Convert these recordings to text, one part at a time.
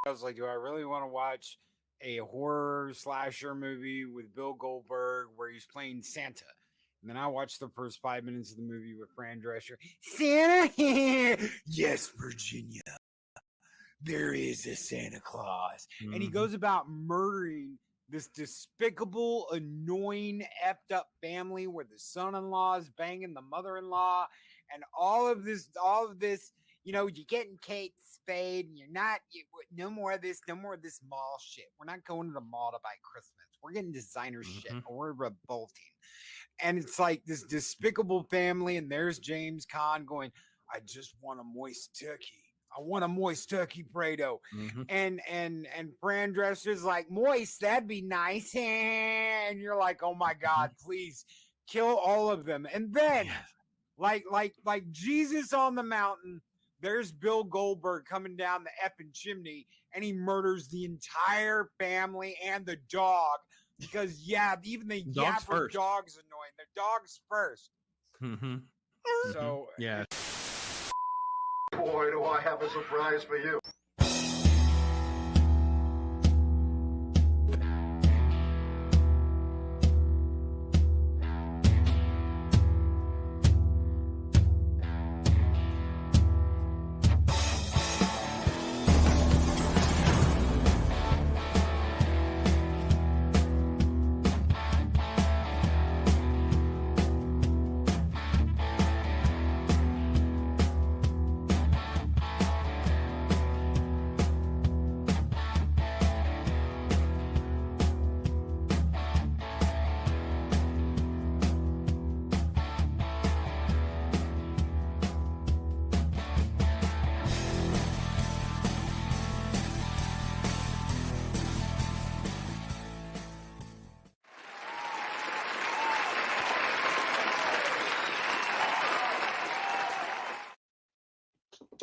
I was like, do I really want to watch a horror slasher movie with Bill Goldberg where he's playing Santa? And then I watched the first 5 minutes of the movie with Fran Drescher. Santa here. Yes, Virginia. There is a Santa Claus. And he goes about murdering this despicable, annoying, effed up family where the son-in-law is banging the mother-in-law, and all of this, you're getting Kate spayed, and no more of this mall shit. We're not going to the mall to buy Christmas. We're getting designer shit, or we're revolting. And it's like this despicable family, and there's James Caan going, I just want a moist turkey. I want a moist turkey Prado. And Fran Drescher's like, moist, that'd be nice. And you're like, oh my God, please kill all of them. And then like Jesus on the mountain, there's Bill Goldberg coming down the effing chimney, and he murders the entire family and the dog. Because even the yapper dog's annoying. The dog's first. So yeah. Boy, do I have a surprise for you.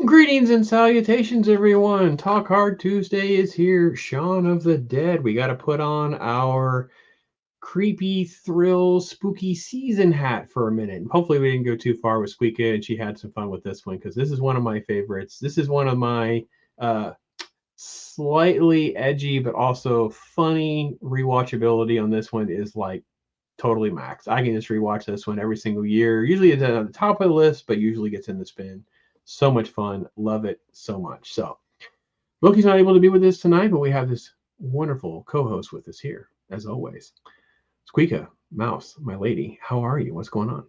Greetings and salutations, everyone. Talk Hard Tuesday is here. Shaun of the Dead. We got to put on our creepy, thrill, spooky season hat for a minute. Hopefully we didn't go too far with SQUEEKA, and she had some fun with this one, because this is one of my favorites. This is one of my slightly edgy but also funny rewatchability on this one is like totally max. I can just rewatch this one every single year. Usually it's at the top of the list, but usually gets in the spin. So much fun. Love it so much. So Loki's not able to be with us tonight, but we have this wonderful co-host with us here, as always. SQUEEKA, Mouse, my lady, how are you? What's going on?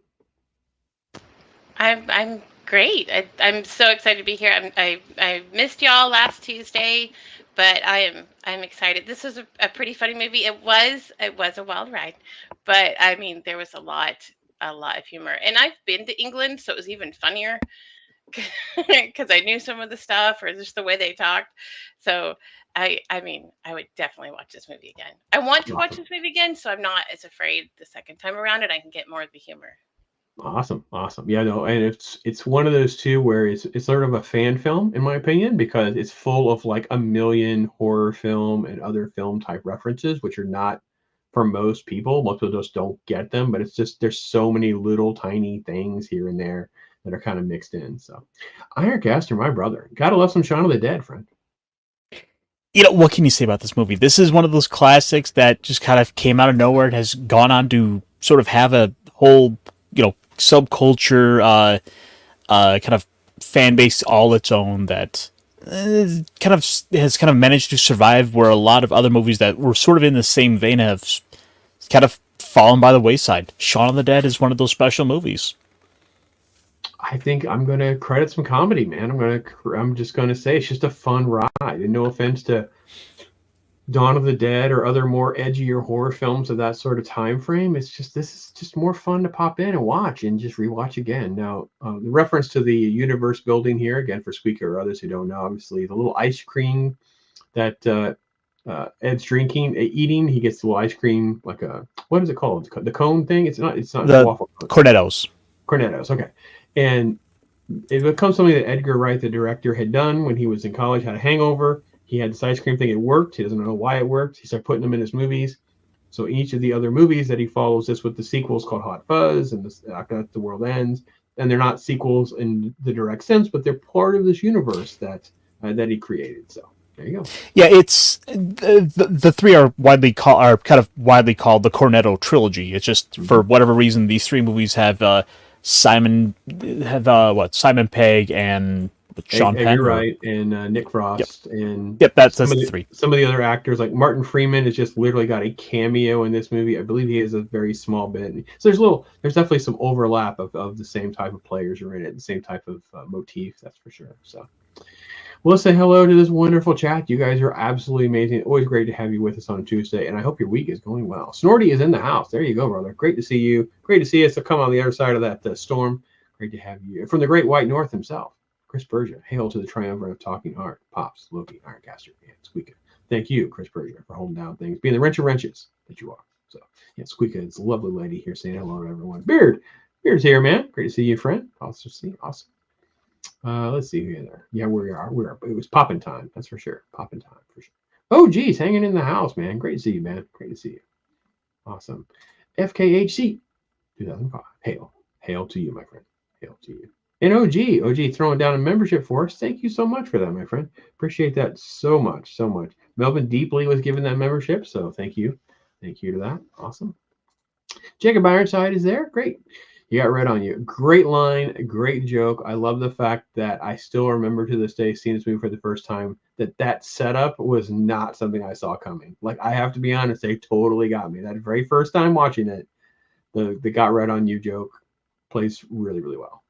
I'm great. I'm so excited to be here. I missed y'all last Tuesday, but I'm excited. This was a pretty funny movie. It was a wild ride, but I mean there was a lot of humor. And I've been to England, so it was even funnier because I knew some of the stuff or just the way they talked. So I mean I would definitely watch this movie again. I want to watch this movie again, so I'm not as afraid the second time around, and I can get more of the humor. Awesome. Yeah, no, and it's one of those two where it's sort of a fan film, in my opinion, because it's full of like a million horror film and other film type references, which are not for most people. Most people just don't get them, but it's just there's so many little tiny things here and there that are kind of mixed in. So, IRONCASTER, my brother, gotta love some Shaun of the Dead, friend. What can you say about this movie? This is one of those classics that just kind of came out of nowhere. It has gone on to sort of have a whole, subculture, kind of fan base all its own that has kind of managed to survive, where a lot of other movies that were sort of in the same vein have kind of fallen by the wayside. Shaun of the Dead is one of those special movies. I think I'm going to credit some comedy, man. I'm just going to say it's just a fun ride. And no offense to Dawn of the Dead or other more edgier horror films of that sort of time frame. This is just more fun to pop in and watch and just rewatch again. Now, the reference to the universe building here, again, for SQUEEKA or others who don't know, obviously, the little ice cream that Ed's eating. He gets the little ice cream, like what is it called? The cone thing? It's not the waffle cone. Cornettos, okay. And it becomes something that Edgar Wright, the director, had done when he was in college, had a hangover. He had this ice cream thing. It worked. He doesn't know why it worked. He started putting them in his movies. So each of the other movies that he follows this with the sequels called Hot Fuzz and After the World Ends. And they're not sequels in the direct sense, but they're part of this universe that he created. So There you go. Yeah, it's the three are kind of widely called the Cornetto trilogy. It's just for whatever reason these three movies have Simon Pegg and Sean Penn. Edgar Wright and Nick Frost and That's the three. Some of the other actors, like Martin Freeman, has just literally got a cameo in this movie. I believe he has a very small bit. So there's definitely some overlap of the same type of players are in it, the same type of motif. That's for sure. So. Well, let's say hello to this wonderful chat. You guys are absolutely amazing. Always great to have you with us on Tuesday, and I hope your week is going well. Snorty is in the house. There you go, brother. Great to see you. Great to see us come on the other side of that storm. Great to have you. From the great white north himself, Chris Berger. Hail to the triumvirate of talking art. Pops, Loki, Ironcaster, and SQUEEKA. Thank you, Chris Berger, for holding down things, being the wrench of wrenches that you are. So, yeah, SQUEEKA is a lovely lady here saying hello to everyone. Beard's here, man. Great to see you, friend. Awesome. Let's see who there. Yeah, we are. It was popping time. That's for sure. Popping time for sure. Oh, geez, hanging in the house, man. Great to see you, man. Great to see you. Awesome. FKHC 2005. Hail to you, my friend. Hail to you. And OG throwing down a membership for us. Thank you so much for that, my friend. Appreciate that so much. Melvin Deeply was given that membership, so thank you. Thank you to that. Awesome. Jacob Ironside is there. Great. You got red on you. Great line, great joke. I love the fact that I still remember to this day, seeing this movie for the first time, that setup was not something I saw coming. Like, I have to be honest, they totally got me. That very first time watching it, the got red on you joke plays really, really well.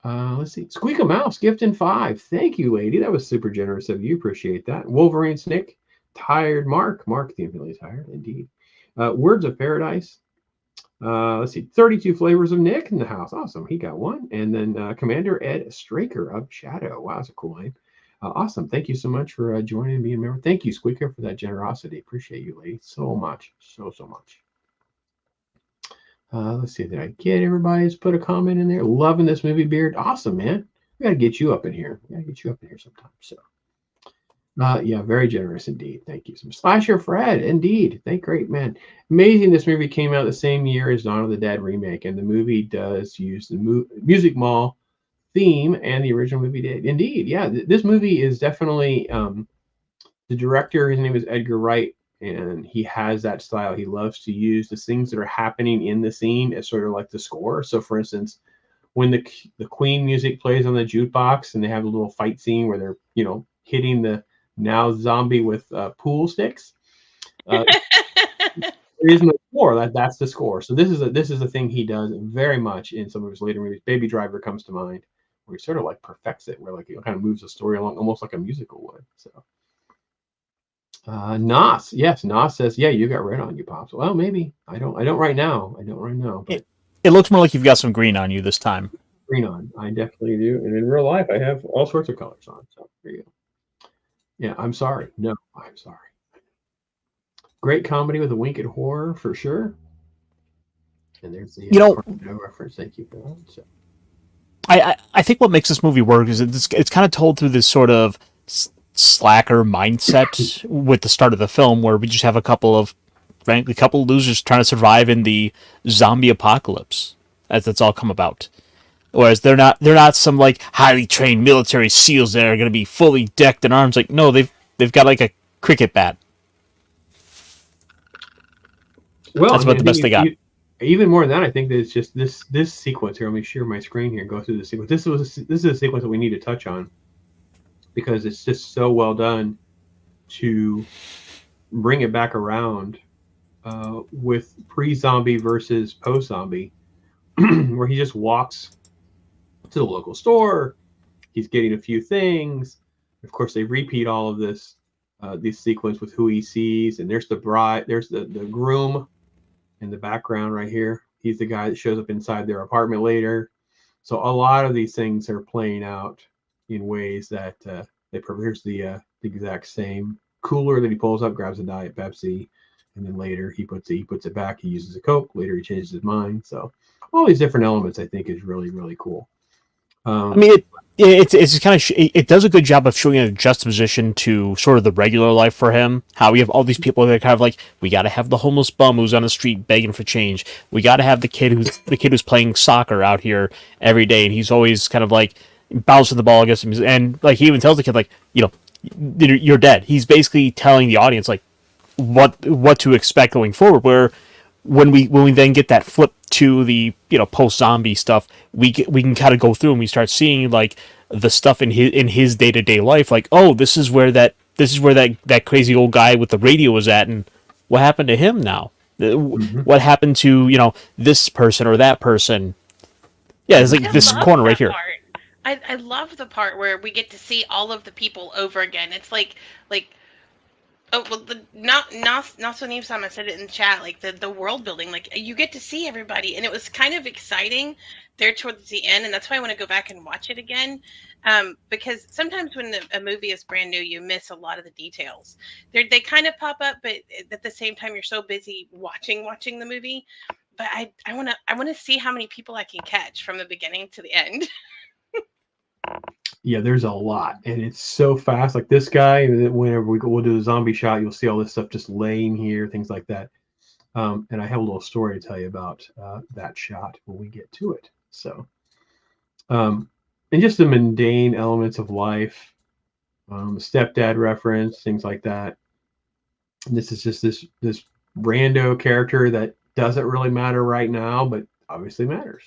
Let's see. SQUEEKA Mouse, gifting 5. Thank you, lady. That was super generous of you. Appreciate that. Wolverine Snick, tired Mark. Mark, the infinitely tired, indeed. Words of Paradise. Let's see, 32 flavors of Nick in the house. Awesome. He got one. And then Commander Ed Straker of Shadow. Wow, that's a cool name. Awesome. Thank you so much for joining and being a member. Thank you, SQUEEKA, for that generosity. Appreciate you, lady, so much. So much. Let's see. Did I get everybody's put a comment in there? Loving this movie, Beard. Awesome, man. We got to get you up in here. Sometime. So. Yeah, very generous indeed. Thank you. Some Slasher Fred, indeed. Great, man. Amazing. This movie came out the same year as Dawn of the Dead remake, and the movie does use the Music Mall theme, and the original movie did. Indeed, yeah. This movie is definitely the director. His name is Edgar Wright, and he has that style. He loves to use the things that are happening in the scene as sort of like the score. So, for instance, when the Queen music plays on the jukebox, and they have a little fight scene where they're hitting the now zombie with pool sticks. There is no score. That's the score. So this is a thing he does very much in some of his later movies. Baby Driver comes to mind, where he sort of like perfects it, where like kind of moves the story along almost like a musical would. So Nos, yes, Nos says, yeah, you got red on you, Pops. Well, maybe I don't right now. But it looks more like you've got some green on you this time. Green on, I definitely do. And in real life, I have all sorts of colors on. So there you go. Yeah, I'm sorry. No, I'm sorry. Great comedy with a wink at horror for sure. And there's the reference. Thank you for that. So. I think what makes this movie work is it's kind of told through this sort of slacker mindset with the start of the film, where we just have a couple of losers trying to survive in the zombie apocalypse, as it's all come about. Whereas they're not some like highly trained military SEALs that are going to be fully decked in arms. Like, no, they've got like a cricket bat. Well, that's about the best they got. Even more than that, I think that it's just this sequence here. Let me share my screen here and go through the sequence. This is a sequence that we need to touch on, because it's just so well done to bring it back around with pre-zombie versus post-zombie, where he just walks to the local store. He's getting a few things. Of course, they repeat all of this sequence with who he sees, and there's the bride, there's the groom in the background right here. He's the guy that shows up inside their apartment later. So a lot of these things are playing out in ways that here's the exact same cooler that he pulls up, grabs a Diet Pepsi, and then later he puts it back. He uses a Coke. Later he changes his mind. So all these different elements, I think, is really, really cool. I mean, it's kind of it does a good job of showing a juxtaposition to sort of the regular life for him. How we have all these people that are kind of like, we got to have the homeless bum who's on the street begging for change. We got to have the kid who's playing soccer out here every day, and he's always kind of like bouncing the ball against him. And like he even tells the kid, like, you're dead. He's basically telling the audience like what to expect going forward. Where when we then get that flip to the post zombie stuff, we can kind of go through and we start seeing like the stuff in his day-to-day life, like, oh, this is where that crazy old guy with the radio was at, and what happened to him now. What happened to this person or that person. Yeah, it's like this corner right here. I love the part where we get to see all of the people over again. It's like oh well, Naso said it in the chat, like the world building, like you get to see everybody, and it was kind of exciting there towards the end, and that's why I want to go back and watch it again, because sometimes when a movie is brand new, you miss a lot of the details. They kind of pop up, but at the same time, you're so busy watching the movie. But I want to see how many people I can catch from the beginning to the end. Yeah, there's a lot, and it's so fast. Like this guy, whenever we'll do the zombie shot, you'll see all this stuff just laying here, things like that. And I have a little story to tell you about that shot when we get to it. So, and just the mundane elements of life, stepdad reference, things like that. And this is just this rando character that doesn't really matter right now, but obviously matters.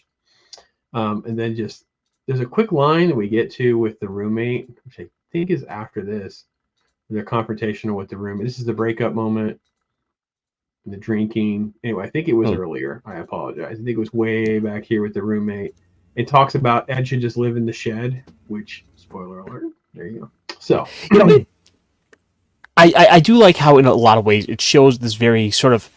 And then just there's a quick line that we get to with the roommate, which I think is after this. The confrontation with the roommate. This is the breakup moment. The drinking. Anyway, I think it was earlier. I apologize. I think it was way back here with the roommate. It talks about Ed should just live in the shed, which, spoiler alert, there you go. So, I do like how in a lot of ways it shows this very sort of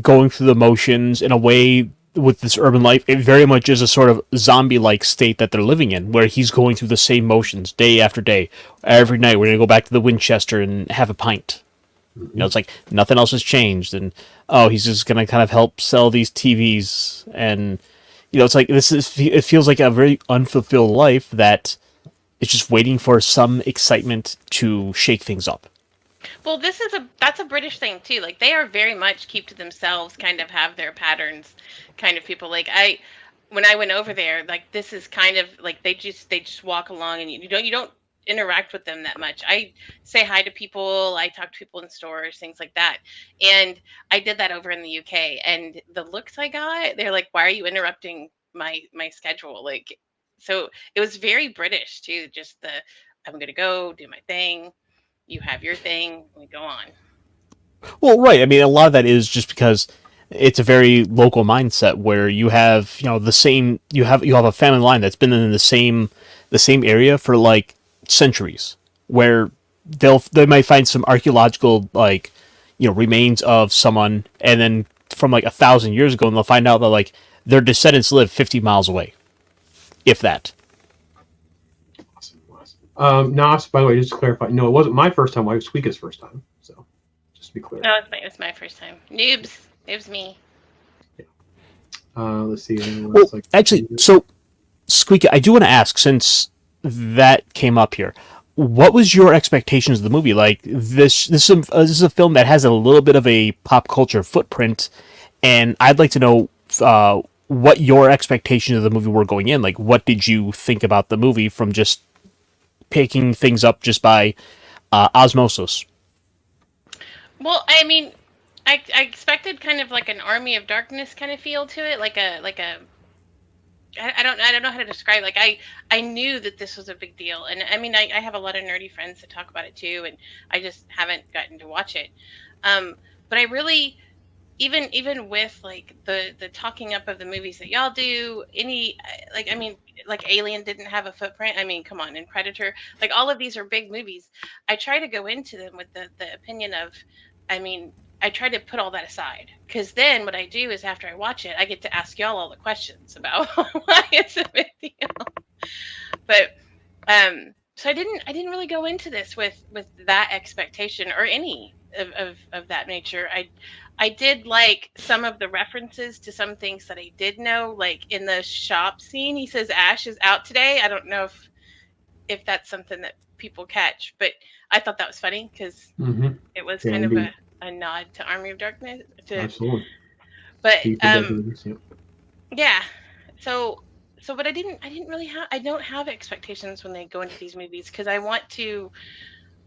going through the motions in a way with this urban life. It very much is a sort of zombie-like state that they're living in, where he's going through the same motions day after day. Every night we're going to go back to the Winchester and have a pint. It's like nothing else has changed, and he's just going to kind of help sell these TVs, and it's like it feels like a very unfulfilled life that is just waiting for some excitement to shake things up. Well, that's a British thing too. Like they are very much keep to themselves, kind of have their patterns, kind of people. Like when I went over there, like this is kind of like they just walk along, and you don't interact with them that much. I say hi to people, I talk to people in stores, things like that. And I did that over in the UK, and the looks I got, they're like, "Why are you interrupting my schedule?" Like, so it was very British too. Just I'm gonna go do my thing. You have your thing, we go on. Well, right. I mean, a lot of that is just because it's a very local mindset where you have, the same. You have a family line that's been in the same area for like centuries, where they might find some archaeological remains of someone, and then from like 1,000 years ago, and they'll find out that like their descendants live 50 miles away, if that. Nas, by the way, just to clarify, no, it wasn't my first time. It was SQUEEKA's first time. So, just to be clear. No, it was my first time. Noobs, me. Yeah. Let's see. Well, actually, so SQUEEKA, I do want to ask, since that came up here, what was your expectations of the movie? Like this is a film that has a little bit of a pop culture footprint, and I'd like to know what your expectations of the movie were going in. Like, what did you think about the movie from just picking things up just by osmosis? Well, I mean, I expected kind of like an Army of Darkness kind of feel to it, I don't know how to describe it. Like I knew that this was a big deal, and I mean I have a lot of nerdy friends that talk about it too, and I just haven't gotten to watch it. But I really, even with like the talking up of the movies that y'all do, like Alien didn't have a footprint. I mean, come on, and Predator, like all of these are big movies. I try to go into them with the opinion of, I mean, I try to put all that aside, because then what I do is after I watch it, I get to ask y'all all the questions about why it's a big deal. But so I didn't really go into this with that expectation or any of that nature. I did like some of the references to some things that I did know, like in the shop scene, he says Ash is out today. I don't know if that's something that people catch, but I thought that was funny because it was kind of a nod to Army of Darkness. Absolutely. But yeah. So but I don't have expectations when they go into these movies, because I want to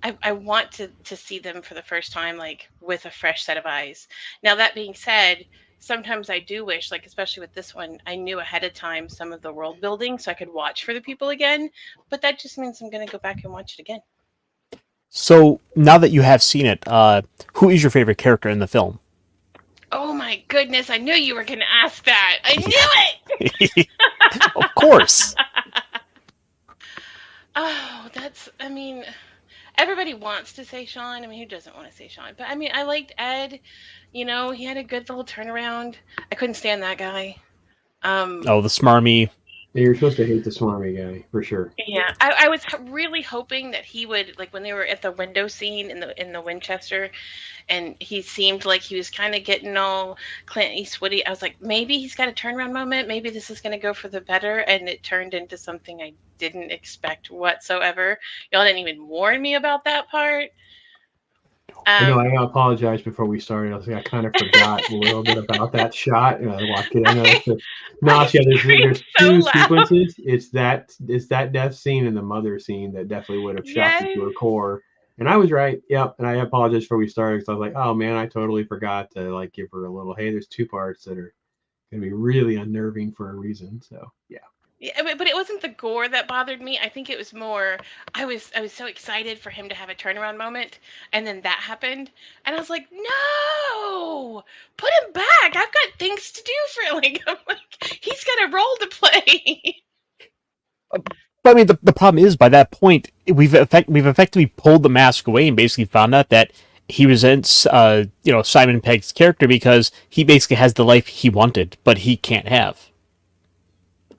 I want to see them for the first time, like with a fresh set of eyes. Now that being said, sometimes I do wish, like especially with this one, I knew ahead of time some of the world building so I could watch for the people again. But that just means I'm gonna go back and watch it again. So now that you have seen it, who is your favorite character in the film? Oh my goodness, I knew you were gonna ask that. I knew it. Of course. Oh, I mean, everybody wants to say Shaun. I mean, who doesn't want to say Shaun? But I mean, I liked Ed. You know, he had a good little turnaround. I couldn't stand that guy. Oh, the smarmy. Yeah, you're supposed to hate the smarmy guy for sure. Yeah, I was really hoping that he would, like when they were at the window scene in the Winchester, and he seemed like he was kind of getting all Clint Eastwoody. I was like, maybe he's got a turnaround moment. Maybe this is going to go for the better, and it turned into something I didn't expect whatsoever. Y'all didn't even warn me about that part. I know. I apologize before we started. I kind of forgot a little bit about that shot, and I walked it. I know. Yeah, there's two sequences. It's that death scene and the mother scene that definitely would have shot me to her core. And I was right. Yep. And I apologize before we started because I was like, oh man, I totally forgot to like give her a little. Hey, there's two parts that are going to be really unnerving for a reason. So yeah. Yeah, but it wasn't the gore that bothered me. I think it was more I was so excited for him to have a turnaround moment, and then that happened, and I was like, no, put him back. I've got things to do for like. I'm like, he's got a role to play. But I mean, the problem is by that point we've effectively pulled the mask away and basically found out that he resents Simon Pegg's character because he basically has the life he wanted, but he can't have.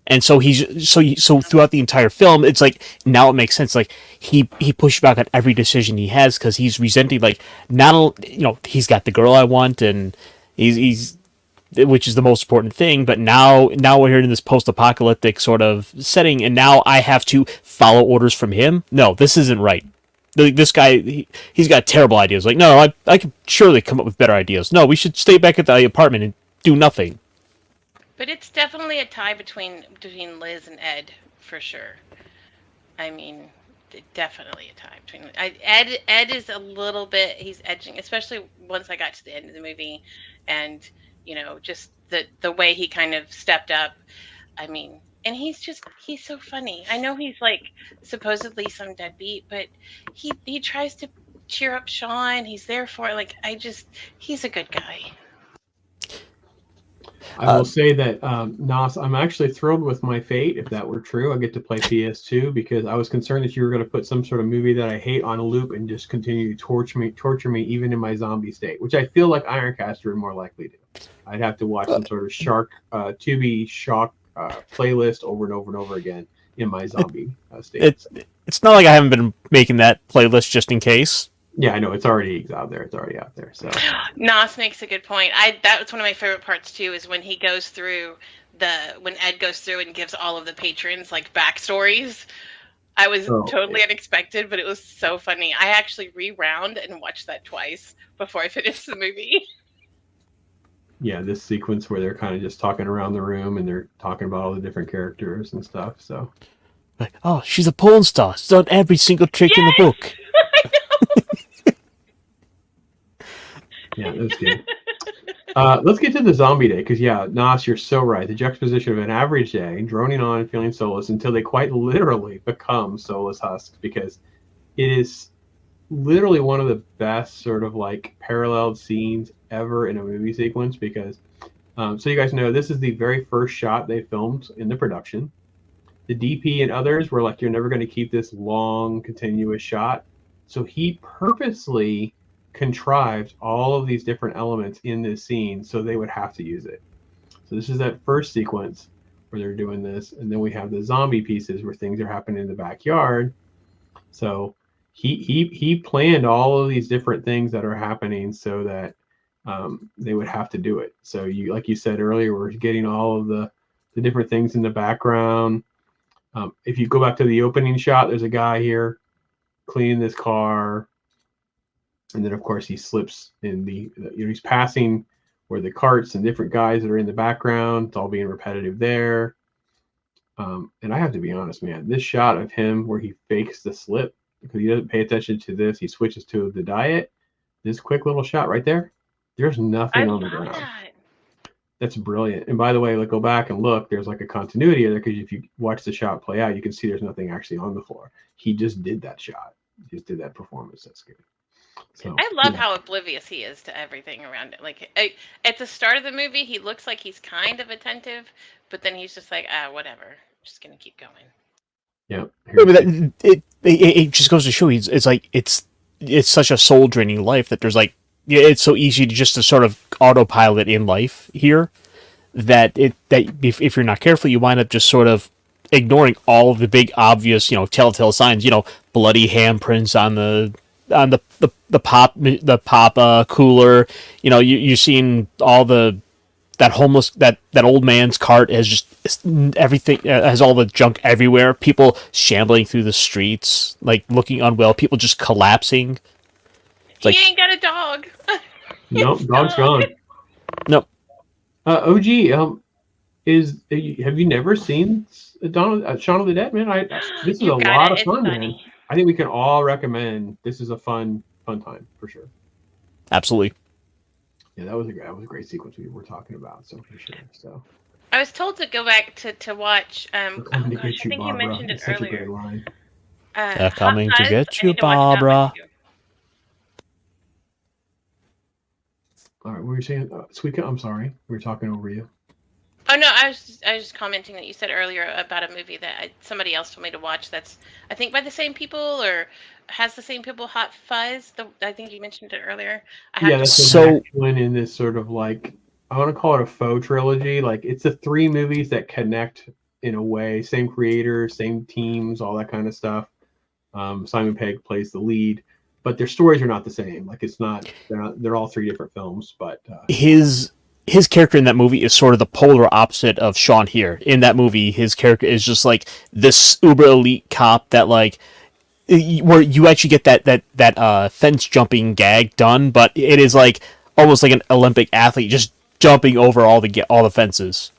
And so so throughout the entire film, it's like now it makes sense. Like he pushes back on every decision he has because he's resenting. Like not he's got the girl I want, and he's which is the most important thing. But now we're here in this post-apocalyptic sort of setting, and now I have to follow orders from him. No, this isn't right. This guy, he's got terrible ideas. Like no, I could surely come up with better ideas. No, we should stay back at the apartment and do nothing. But it's definitely a tie between Liz and Ed for sure. I mean, definitely a tie between Ed is a little bit he's edging, especially once I got to the end of the movie, and just the way he kind of stepped up. I mean, and he's so funny. I know he's like supposedly some deadbeat, but he tries to cheer up Shaun. He's there for it. Like he's a good guy. I will say that, Nas, I'm actually thrilled with my fate. If that were true, I get to play PS2 because I was concerned that you were going to put some sort of movie that I hate on a loop and just continue to torture me even in my zombie state, which I feel like IRONCASTER would more likely do. I'd have to watch some sort of Tubi shock playlist over and over and over again in my zombie state. It's not like I haven't been making that playlist just in case. Yeah, I know it's already out there. It's already out there. So Nas makes a good point. That was one of my favorite parts too. Is when he goes through when Ed goes through and gives all of the patrons like backstories. I was totally unexpected, but it was so funny. I actually rewound and watched that twice before I finished the movie. Yeah, this sequence where they're kind of just talking around the room and they're talking about all the different characters and stuff. So, like, oh, she's a porn star. She's done every single trick in the book. Yeah, that's good. Let's get to the zombie day, because Nas, you're so right. The juxtaposition of an average day, droning on and feeling soulless until they quite literally become soulless husks, because it is literally one of the best sort of like paralleled scenes ever in a movie sequence, because so you guys know this is the very first shot they filmed in the production. The DP and others were like, you're never going to keep this long continuous shot, so he purposely contrived all of these different elements in this scene so they would have to use it. So this is that first sequence where they're doing this, and then we have the zombie pieces where things are happening in the backyard. So he planned all of these different things that are happening so that they would have to do it. So you, like you said earlier, we're getting all of the different things in the background. If you go back to the opening shot, there's a guy here cleaning this car. And then, of course, he slips in he's passing where the carts and different guys that are in the background. It's all being repetitive there. And I have to be honest, man, this shot of him where he fakes the slip because he doesn't pay attention to this. He switches to the diet. This quick little shot right there. There's I nothing on the love ground. that. That's brilliant. And by the way, like go back and look. There's like a continuity there because if you watch the shot play out, you can see there's nothing actually on the floor. He just did that shot. He just did that performance. That's good. So I love how oblivious he is to everything around it. Like at the start of the movie, he looks like he's kind of attentive, but then he's just like, whatever. I'm just gonna keep going. Yeah. It just goes to show it's like it's such a soul draining life that there's like it's so easy to just to sort of autopilot in life here that if you're not careful you wind up just sort of ignoring all of the big obvious telltale signs, bloody handprints on the pop cooler, you're seeing all that homeless that old man's cart has just everything has all the junk everywhere, people shambling through the streets like looking unwell, people just collapsing. He ain't got a dog. Nope, dog's gone. Nope. OG, have you never seen Shaun of the Dead, man? This is a lot of fun, man. I think we can all recommend. This is a fun time for sure. Absolutely. Yeah, that was a great sequence we were talking about. So for sure. So I was told to go back to watch. I think you Barbara. mentioned it Such earlier. a great line. They're coming Hot to Fuzz. get I you, need to watch that one, Barbara. too. All right, what were you saying? SQUEEKA, I'm sorry. We were talking over you. Oh no, I was just commenting that you said earlier about a movie that somebody else told me to watch. That's I think by the same people or has the same people. Hot Fuzz. I think you mentioned it earlier. That's the next one in this sort of like I want to call it a faux trilogy. Like it's the 3 movies that connect in a way. Same creators, same teams, all that kind of stuff. Simon Pegg plays the lead, but their stories are not the same. Like it's not. They're all 3 different films. But his character in that movie is sort of the polar opposite of Shaun here. In that movie, his character is just like this uber elite cop that like where you actually get that fence jumping gag done, but it is like almost like an Olympic athlete just jumping over all the fences.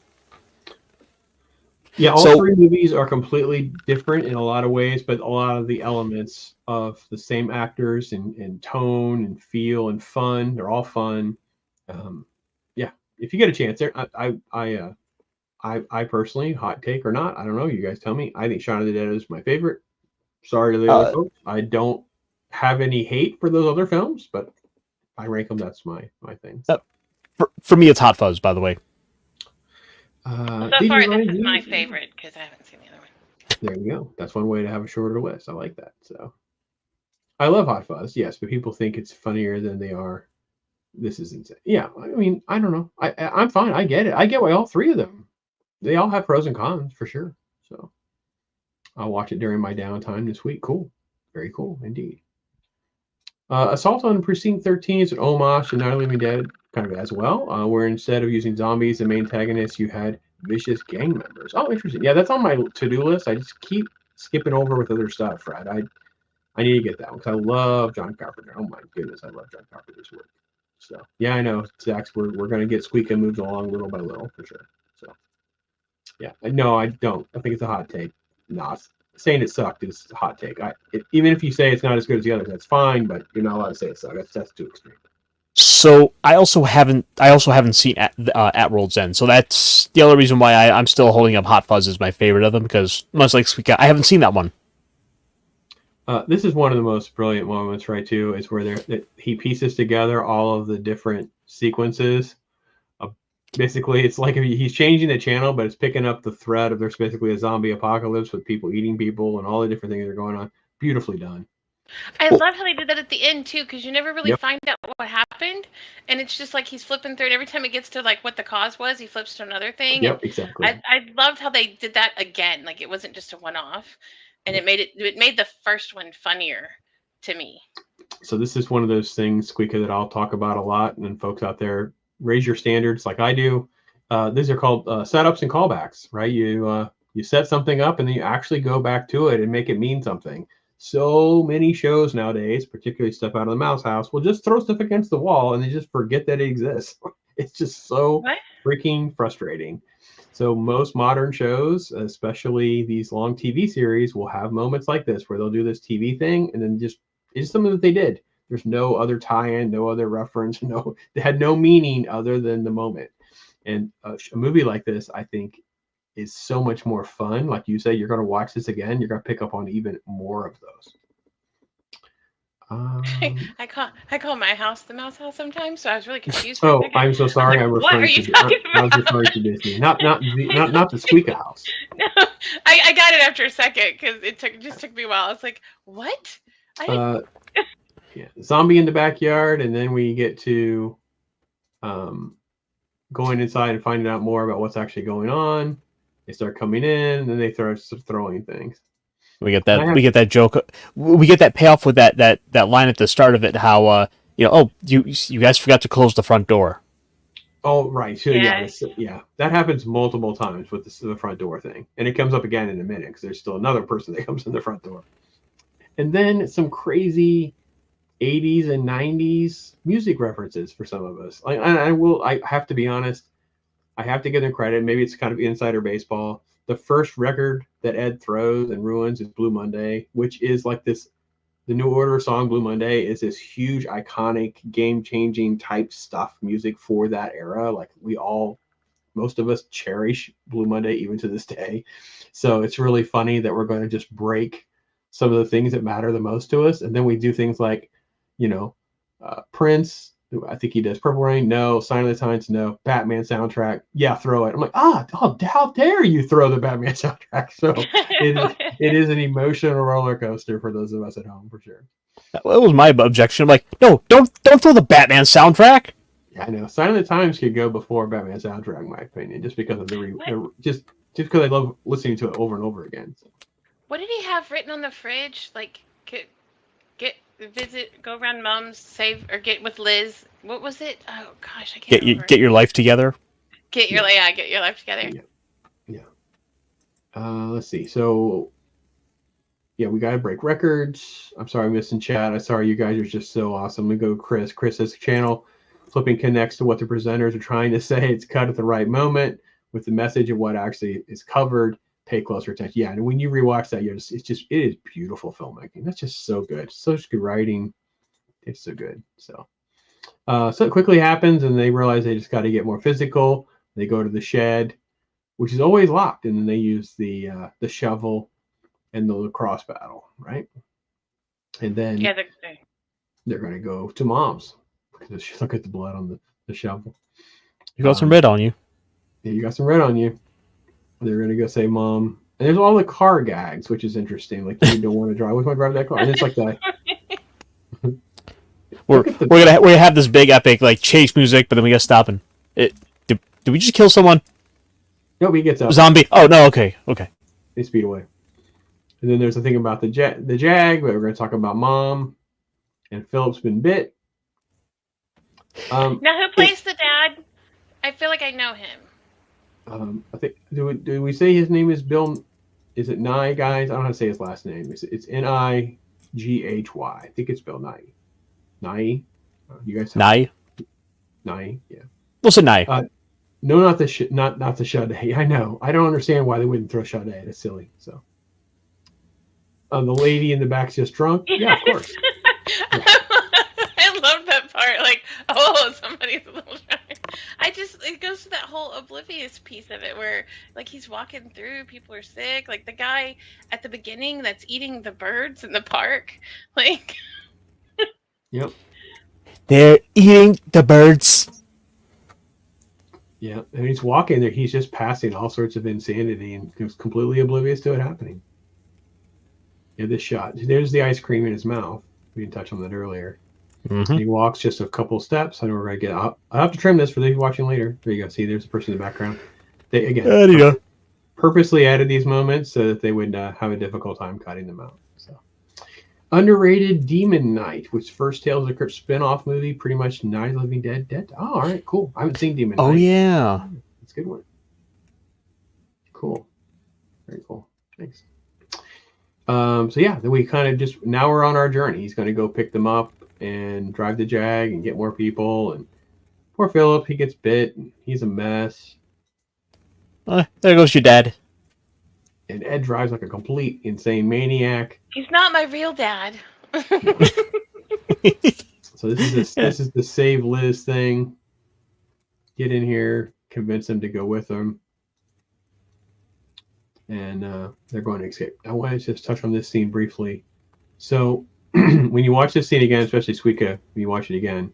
Yeah, all 3 movies are completely different in a lot of ways, but a lot of the elements of the same actors and tone and feel and fun, they're all fun. If you get a chance there, I personally, hot take or not, I don't know, you guys tell me. I think Shaun of the Dead is my favorite. Sorry to the other folks. I don't have any hate for those other films, but I rank them. That's my thing. For me, it's Hot Fuzz, by the way. So far, this is my favorite because I haven't seen the other one. There you go. That's one way to have a shorter list. I like that. So I love Hot Fuzz, yes, but people think it's funnier than they are. This is insane. Yeah, I mean, I don't know. I'm fine. I get it. I get why all 3 of them. They all have pros and cons for sure. So I'll watch it during my downtime this week. Cool. Very cool indeed. Assault on Precinct 13 is an homage to Night of the Living Dead kind of as well, where instead of using zombies as main antagonists, you had vicious gang members. Oh, interesting. Yeah, that's on my to-do list. I just keep skipping over with other stuff, Fred. I need to get that one because I love John Carpenter. Oh my goodness, I love John Carpenter's work. So yeah, I know, Zach. We're going to get SQUEEKA moved along little by little for sure. So yeah, no, I don't. I think it's a hot take. No, saying it sucked is a hot take. Even if you say it's not as good as the others, that's fine. But you're not allowed to say it sucked. That's too extreme. So I also haven't seen At World's End. So that's the other reason why I'm still holding up Hot Fuzz as my favorite of them, because much like SQUEEKA, I haven't seen that one. This is one of the most brilliant moments, right? Too, is where he pieces together all of the different sequences. Basically, it's like he's changing the channel, but it's picking up the thread of there's basically a zombie apocalypse with people eating people and all the different things that are going on. Beautifully done. I love how they did that at the end too, because you never really find out what happened, and it's just like he's flipping through it every time it gets to like what the cause was. He flips to another thing. Yep, exactly. I loved how they did that again. Like it wasn't just a one-off, and it made the first one funnier to me. So this is one of those things, SQUEEKA, that I'll talk about a lot, and then folks out there, raise your standards like I do. These are called setups and callbacks, right? You set something up and then you actually go back to it and make it mean something. So many shows nowadays, particularly stuff out of the Mouse House, will just throw stuff against the wall and they just forget that it exists. It's just so freaking frustrating. So most modern shows, especially these long TV series, will have moments like this where they'll do this TV thing and then it's something that they did. There's no other tie-in, no other reference, they had no meaning other than the moment. And a movie like this, I think, is so much more fun. Like you say, you're going to watch this again, you're going to pick up on even more of those. I call my house the Mouse House sometimes, so I was really confused. For a second. I'm so sorry. Like, what are you talking about? I was referring to Disney, not the SQUEEKA house. No, I got it after a second because it just took me a while. I was like, what? Yeah, zombie in the backyard, and then we get to going inside and finding out more about what's actually going on. They start coming in, and then they start throwing things. We get that. We get that joke. We get that payoff with that line at the start of it. How you guys forgot to close the front door. Oh right, so, yeah. That happens multiple times with the front door thing, and it comes up again in a minute because there's still another person that comes in the front door, and then some crazy 80s and 90s music references for some of us. I have to be honest. I have to give them credit. Maybe it's kind of insider baseball. The first record that Ed throws and ruins is Blue Monday, which is like this. The New Order song Blue Monday is this huge, iconic, game-changing type stuff music for that era. Like most of us cherish Blue Monday even to this day. So it's really funny that we're going to just break some of the things that matter the most to us. And then we do things like, Prince, I think he does Purple Rain, no. Sign of the Times, no. Batman soundtrack, yeah, throw it. I'm like, how dare you throw the Batman soundtrack? So it is an emotional roller coaster for those of us at home, for sure. That was my objection. I'm like, no, don't throw the Batman soundtrack. Yeah, I know. Sign of the Times could go before Batman soundtrack, in my opinion, just because of just because I love listening to it over and over again. So. What did he have written on the fridge? Like, go around Mom's, save, or get with Liz. What was it? Oh gosh, I can't remember. Get your life together. Get your life together. Yeah. Let's see. So, yeah, we gotta break records. I'm sorry, I'm missing chat. I'm sorry, you guys are just so awesome. We go, Chris. Chris has a channel. Flipping connects to what the presenters are trying to say. It's cut at the right moment with the message of what actually is covered. Pay closer attention. Yeah, and when you rewatch that, it is beautiful filmmaking. That's just so good. Such good writing. It's so good. So it quickly happens, and they realize they just got to get more physical. They go to the shed, which is always locked, and then they use the shovel and the lacrosse battle, right? And then they're going to go to Mom's because look at the blood on the shovel. You got some red on you. Yeah, you got some red on you. They're going to go say, Mom. And there's all the car gags, which is interesting. Like, you don't want to drive. We want to drive that car. And it's like that. we're gonna have this big epic like chase music, but then we got stopping. Did we just kill someone? No, he gets up. Zombie. Oh no. Okay. They speed away. And then there's the thing about the Jag. But we're going to talk about Mom. And Philip's been bit. Now who plays the dad? I feel like I know him. I think do we say his name is Bill? Is it Nye, guys? I don't know how to say his last name. It's Nighy. I think it's Bill Nye. Nye. You guys. Nye. Nye. Yeah. We'll say Nye. No, not the Sade. I know. I don't understand why they wouldn't throw Sade. It's silly. So. The lady in the back's just drunk. Yeah, of course. Yeah. I love that part. Like, oh, somebody's a little drunk. It goes to that whole oblivious piece of it where, like, he's walking through, people are sick. Like, the guy at the beginning that's eating the birds in the park. Like, yep. They're eating the birds. Yeah, and he's walking there. He's just passing all sorts of insanity and he's completely oblivious to it happening. Yeah, this shot. There's the ice cream in his mouth. We didn't touch on that earlier. Mm-hmm. He walks just a couple steps. I know we're going to get out. I'll have to trim this for those watching later. There you go. See, there's a person in the background. They, there you go. Purposely added these moments so that they would have a difficult time cutting them out. So, underrated Demon Knight, which first Tales of the Crypt spin-off movie, pretty much Night of the Living Dead. Oh, all right, cool. I haven't seen Demon Knight. Oh, yeah. It's a good one. Cool. Very cool. Thanks. So yeah, then we kind of now we're on our journey. He's going to go pick them up and drive the Jag and get more people. And poor Philip, he gets bit. And he's a mess. There goes your dad. And Ed drives like a complete insane maniac. He's not my real dad. So this is the save Liz thing. Get in here, convince him to go with them, and they're going to escape. I want to just touch on this scene briefly. So when you watch this scene again, especially SQUEEKA, when you watch it again,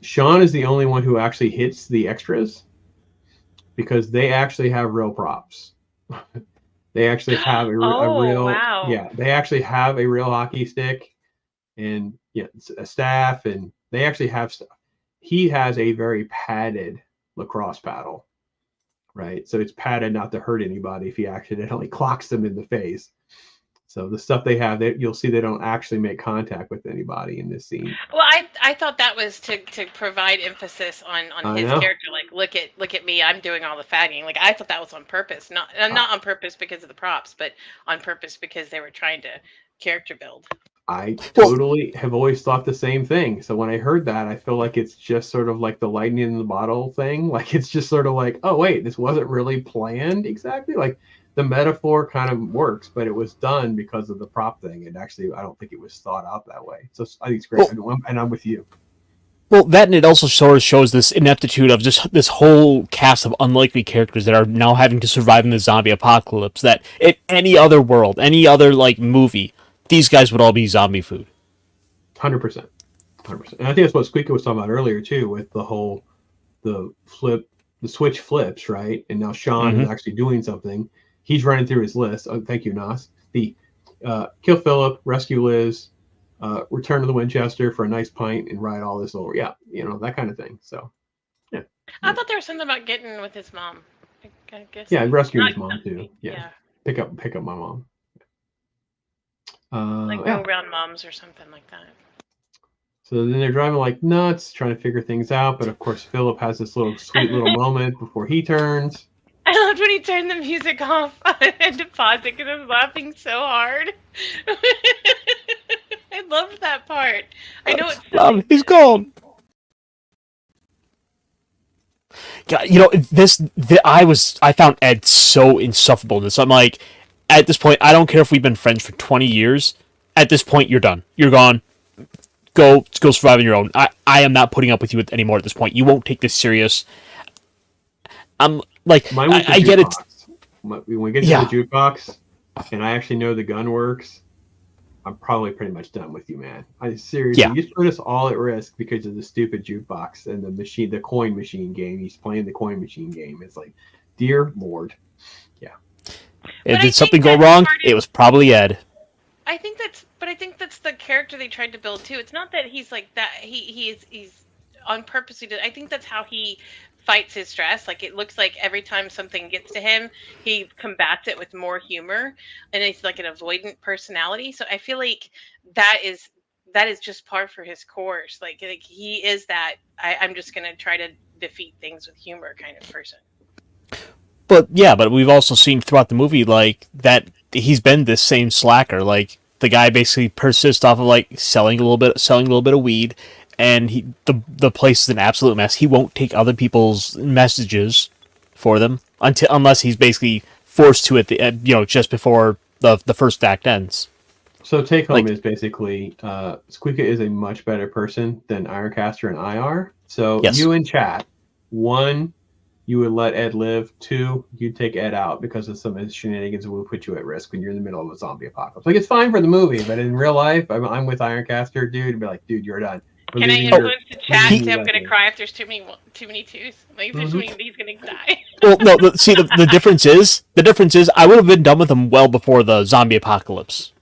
Shaun is the only one who actually hits the extras because they actually have real props. They actually have a real, wow. yeah, they actually have a real hockey stick and a staff, and they actually have stuff. He has a very padded lacrosse paddle, right? So it's padded not to hurt anybody if he accidentally clocks them in the face. So the stuff they have, you'll see they don't actually make contact with anybody in this scene. Well, I thought that was to provide emphasis on his character. Like, look at me, I'm doing all the fighting. Like, I thought that was on purpose, not on purpose because of the props, but on purpose because they were trying to character build. I totally have always thought the same thing. So when I heard that, I feel like it's just sort of like the lightning in the bottle thing. Like, it's just sort of like, oh wait, this wasn't really planned exactly. Like, the metaphor kind of works, but it was done because of the prop thing. And actually, I don't think it was thought out that way. So I think it's great. And I'm with you. Well, that and it also sort of shows this ineptitude of just this whole cast of unlikely characters that are now having to survive in the zombie apocalypse. That in any other world, any other like movie, these guys would all be zombie food. 100%. 100%. And I think that's what SQUEEKA was talking about earlier too, with the whole the switch flips, right? And now Shaun is actually doing something. He's running through his list. Oh, thank you, Nas. The kill Philip, rescue Liz, return to the Winchester for a nice pint, and ride all this over. Yeah, that kind of thing. So, yeah. I thought there was something about getting with his mom. I guess. Yeah, and rescuing his mom too. Yeah. Pick up my mom. Like go around moms or something like that. So then they're driving like nuts, trying to figure things out. But of course, Philip has this sweet little moment before he turns. I loved when he turned the music off. I had to pause it because I was laughing so hard. I loved that part. I know it's he's gone. God, I found Ed so insufferable in this. I'm like, at this point, I don't care if we've been friends for 20 years. At this point, you're done. You're gone. Go survive on your own. I am not putting up with you anymore at this point. You won't take this serious. I'm like, I get it. When we get to the jukebox, and I actually know the gun works, I'm probably pretty much done with you, man. I seriously, you just put us all at risk because of the stupid jukebox and the coin machine game. He's playing the coin machine game. It's like, dear Lord. Yeah. If did something go wrong, it was probably Ed. I think that's the character they tried to build too. It's not that he's like that. He's on purpose. I think that's how he fights his stress. Like, it looks like every time something gets to him, he combats it with more humor, and it's like an avoidant personality. So I feel like that is just par for his course. Like he is that I'm just gonna try to defeat things with humor kind of person. But we've also seen throughout the movie like that he's been this same slacker. Like, the guy basically persists off of like selling a little bit of weed, and the place is an absolute mess. He won't take other people's messages for them unless he's basically forced to it. Just before the first act ends. So take home is basically SQUEEKA is a much better person than IRONCASTER and I are. So you in chat, 1, you would let Ed live. 2, you'd take Ed out because of some of his shenanigans that will put you at risk when you're in the middle of a zombie apocalypse. Like, it's fine for the movie, but in real life, I'm with IRONCASTER, dude. And be like, dude, you're done. Can I influence the chat and say I'm going to cry if there's too many twos? Like, if there's too many, he's going to die. Well, no. The difference is, I would have been done with him well before the zombie apocalypse.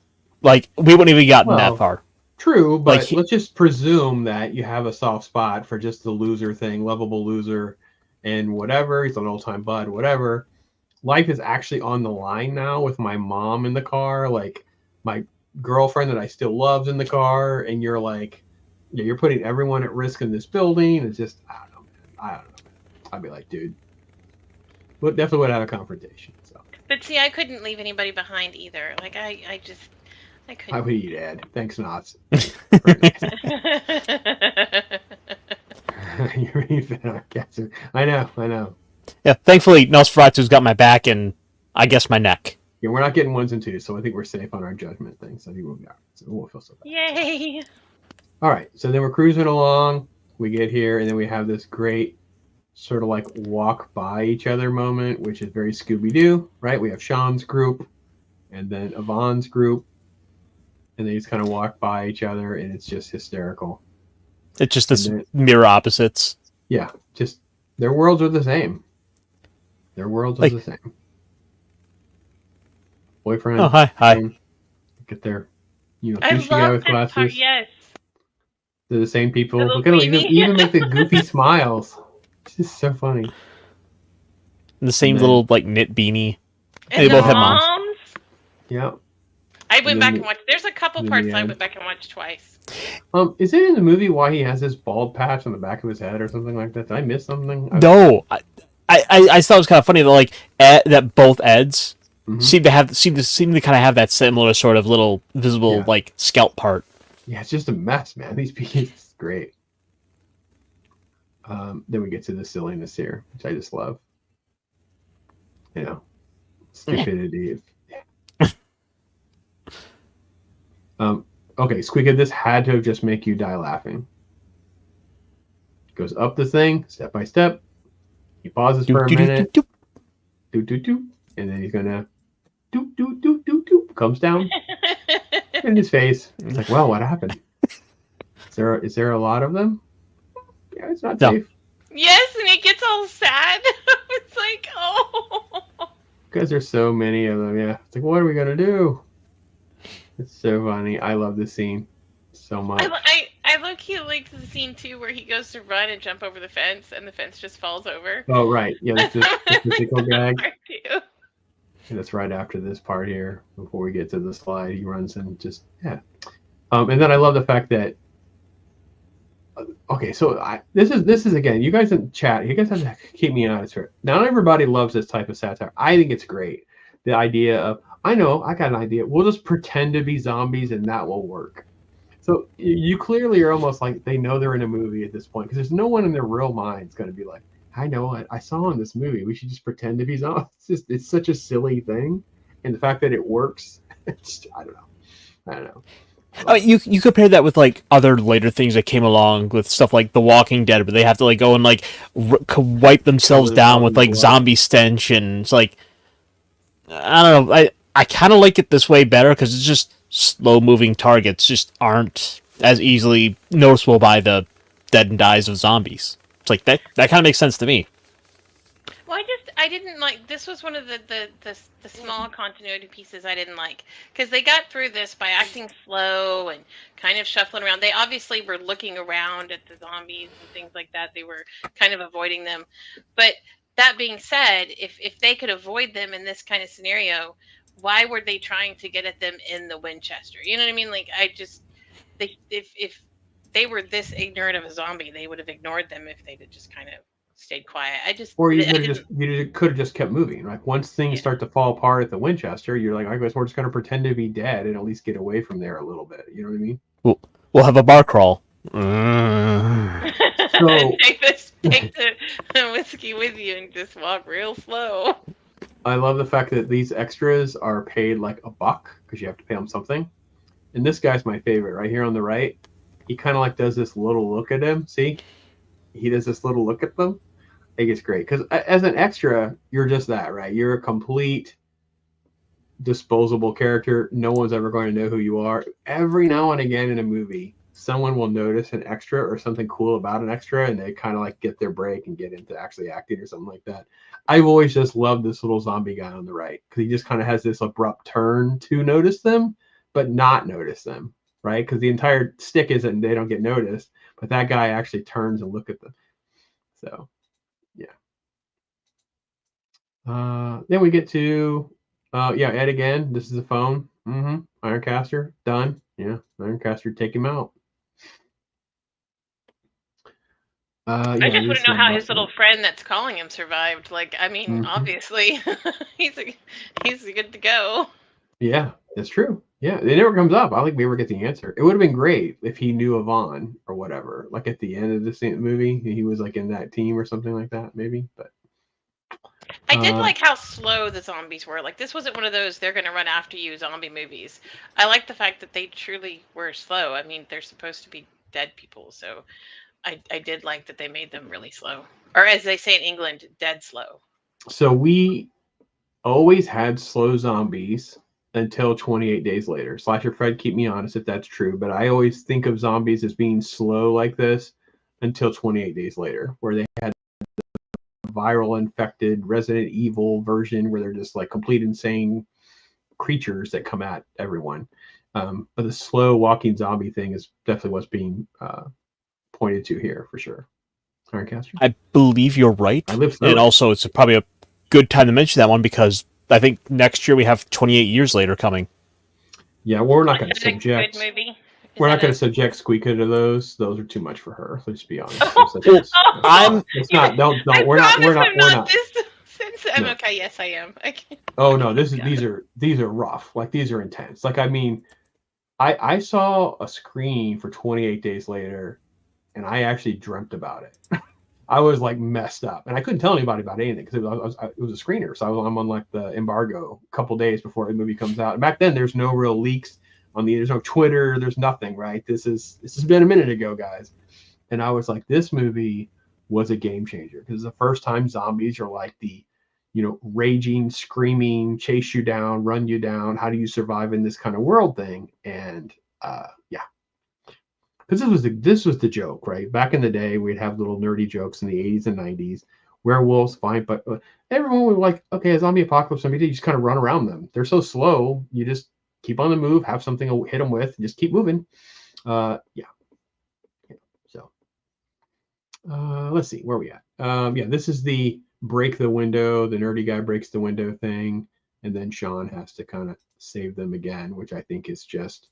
Like, we wouldn't even gotten that far. True, but let's just presume that you have a soft spot for just the loser thing, lovable loser, and whatever. He's an old-time bud, whatever. Life is actually on the line now with my mom in the car, like my girlfriend that I still love's in the car, and you're like, you're putting everyone at risk in this building. It's just, I don't know. I'd be like, dude, but definitely would have a confrontation. So. But see, I couldn't leave anybody behind either. Like, I couldn't. I would eat Ed. Thanks, Knots. You're really fan of Catcher. I know. Yeah, thankfully Nosferatu's got my back and I guess my neck. Yeah, we're not getting 1s and 2s, so I think we're safe on our judgment thing. So I think we'll be all right. So we won't feel so bad. Yay! All right, so then we're cruising along. We get here, and then we have this great sort of like walk by each other moment, which is very Scooby-Doo, right? We have Shaun's group and then Yvonne's group, and they just kind of walk by each other, and it's just hysterical. It's just this mirror opposites. Yeah, just their worlds are the same. Their worlds are the same. Boyfriend. Oh, hi. Get their, I sushi guy love with this glasses. part. Yes. They're the same people. The Look at them, little even make the goofy smiles. It's just so funny. And the same little knit beanie. And they the both have moms. moms. Yeah. I went back and watched. There's a couple parts I went back and watched twice. Is it in the movie why he has this bald patch on the back of his head or something like that? Did I miss something? No, I thought it was kind of funny that that both Eds seem to kind of have that similar sort of little visible scalp part. Yeah, it's just a mess, man. These pieces, it's great. Then we get to the silliness here, which I just love. Stupidity. Okay, SQUEEKA, this had to have just make you die laughing. Goes up the thing, step by step. He pauses for a minute. Doop, doop, doop. And then he's gonna doop, doop, doop, doop, doop. Comes down in his face. It's like, well, what happened? Is there a lot of them? Yeah, it's not safe. Yes, and he gets all sad. It's like, oh. Because there's so many of them, yeah. It's like, what are we gonna do? It's so funny. I love this scene so much. I low-key liked the scene too where he goes to run and jump over the fence and the fence just falls over. Oh right, yeah, that's the tickle gag. Too. And it's right after this part here, before we get to the slide. He runs and just and then I love the fact that. Okay, so this is again, you guys in chat, you guys have to keep me honest here. Not everybody loves this type of satire. I think it's great. The idea of, I got an idea. We'll just pretend to be zombies and that will work. So you clearly are almost like they know they're in a movie at this point, because there's no one in their real mind's going to be like, I know it. I saw in this movie. We should just pretend to be zombies. It's such a silly thing, and the fact that it works, I don't know. I mean, you compare that with other later things that came along with stuff like The Walking Dead, where they have to go and wipe themselves down with zombie stench, and it's like, I don't know. I kind of like it this way better because it's just slow-moving targets just aren't as easily noticeable by the dead and dies of zombies. It's like that kind of makes sense to me. Well, I didn't like, this was one of the small continuity pieces I didn't like, because they got through this by acting slow and kind of shuffling around. They obviously were looking around at the zombies and things like that. They were kind of avoiding them. But that being said, if they could avoid them in this kind of scenario, why were they trying to get at them in the Winchester? You know what I mean? If they were this ignorant of a zombie, they would have ignored them if they'd just kind of stayed quiet. Or you could have just kept moving. Like once things start to fall apart at the Winchester, you're like, I guess we're just going to pretend to be dead and at least get away from there a little bit. You know what I mean? We'll have a bar crawl. So take the whiskey with you and just walk real slow. I love the fact that these extras are paid like $1 because you have to pay them something. And this guy's my favorite right here on the right. He kind of does this little look at him. See? He does this little look at them. I think it's great because as an extra, you're just that, right? You're a complete disposable character. No one's ever going to know who you are. Every now and again in a movie, someone will notice an extra or something cool about an extra, and they kind of get their break and get into actually acting or something like that. I've always just loved this little zombie guy on the right because he just kind of has this abrupt turn to notice them, but not notice them, right? Because the entire stick isn't they don't get noticed, but that guy actually turns and look at them. So, yeah. Then we get to, Ed again. This is the phone. IRONCASTER, done. Yeah, IRONCASTER, take him out. I just want to know how his little friend that's calling him survived. Obviously, he's good to go. Yeah, that's true. Yeah, it never comes up. I don't think we ever get the answer. It would have been great if he knew Yvonne or whatever. At the end of the movie, he was in that team or something like that, maybe. But I did like how slow the zombies were. Like, this wasn't one of those they're going to run after you zombie movies. I like the fact that they truly were slow. I mean, they're supposed to be dead people, so I did like that they made them really slow. Or as they say in England, dead slow. So we always had slow zombies until 28 Days Later. Slasher Fred, keep me honest if that's true, but I always think of zombies as being slow like this until 28 Days Later, where they had viral infected Resident Evil version where they're just like complete insane creatures that come at everyone. But the slow walking zombie thing is definitely what's being pointed to here for sure. Ironcaster? I believe you're right. I live and also it's probably a good time to mention that one because I think next year we have 28 Years Later coming. Yeah, well, we're not going to subject. Good movie. We're not going to subject SQUEEKA to those. Those are too much for her. Let's be honest. I'm. It's not. Don't. We're not. We're not. I'm okay. Yes, I am. Okay. Oh no, these are rough. Like these are intense. Like I mean, I saw a screen for 28 Days Later, and I actually dreamt about it. I was like messed up, and I couldn't tell anybody about anything because it was a screener. So I'm on like the embargo a couple days before the movie comes out. And back then, there's no real leaks on there's no Twitter, there's nothing, right? This has been a minute ago, guys. And I was like, this movie was a game changer because the first time zombies are like the, raging, screaming, chase you down, run you down. How do you survive in this kind of world thing? And yeah, because this was the joke, right? Back in the day, we'd have little nerdy jokes in the 80s and 90s. Werewolves, fine, but everyone was like, okay, a zombie apocalypse, you just kind of run around them. They're so slow, you just keep on the move, have something to hit them with, and just keep moving. Yeah. So let's see, where are we at? Yeah, this is the break the window. The nerdy guy breaks the window thing, and then Shaun has to kind of save them again, which I think is just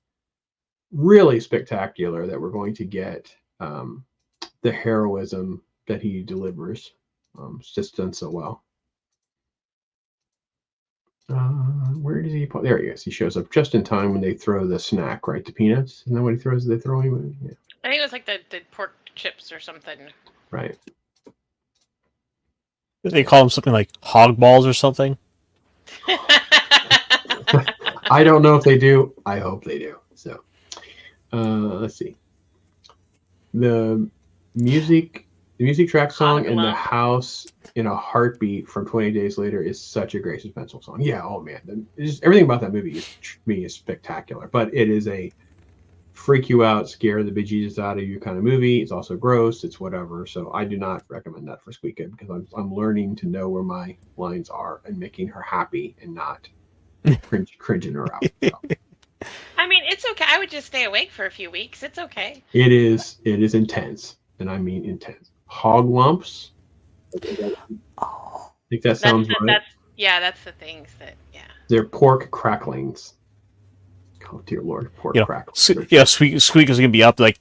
really spectacular that we're going to get the heroism that he delivers. It's just done so well. Where does he put? There he is. He shows up just in time when they throw the snack, right? The peanuts. And then when they throw him. Yeah. I think it was like the pork chips or something. Right. They call them something like hog balls or something. I don't know if they do. I hope they do. So, let's see. The music track song and the house in a heartbeat from 20 Days Later is such a great suspenseful song. Yeah, oh man, everything about that movie is spectacular. But it is a freak you out, scare the bejesus out of you kind of movie. It's also gross. It's whatever. So I do not recommend that for SQUEEKA because I'm learning to know where my lines are and making her happy and not cringing her out. So. I mean, it's okay. I would just stay awake for a few weeks. It's okay. It is intense, and I mean intense. Hog lumps. I think that sounds right. That's the things that, yeah. They're pork cracklings. Oh, dear Lord. Pork cracklings. SQUEEKA's going to be up like...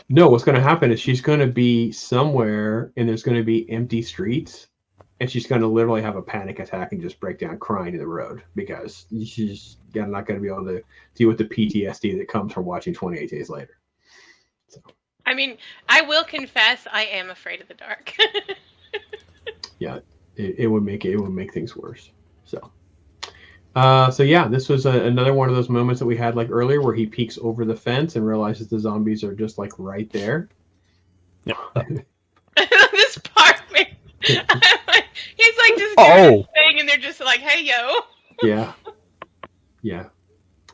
No, what's going to happen is she's going to be somewhere, and there's going to be empty streets, and she's going to literally have a panic attack and just break down crying in the road because she's not going to be able to deal with the PTSD that comes from watching 28 Days Later. So. I mean, I will confess I am afraid of the dark. Yeah, it would make things worse. So yeah, this was another one of those moments that we had like earlier where he peeks over the fence and realizes the zombies are just like right there. Yep. This part, man. He's like just doing his thing and they're just like, hey, yo. Yeah.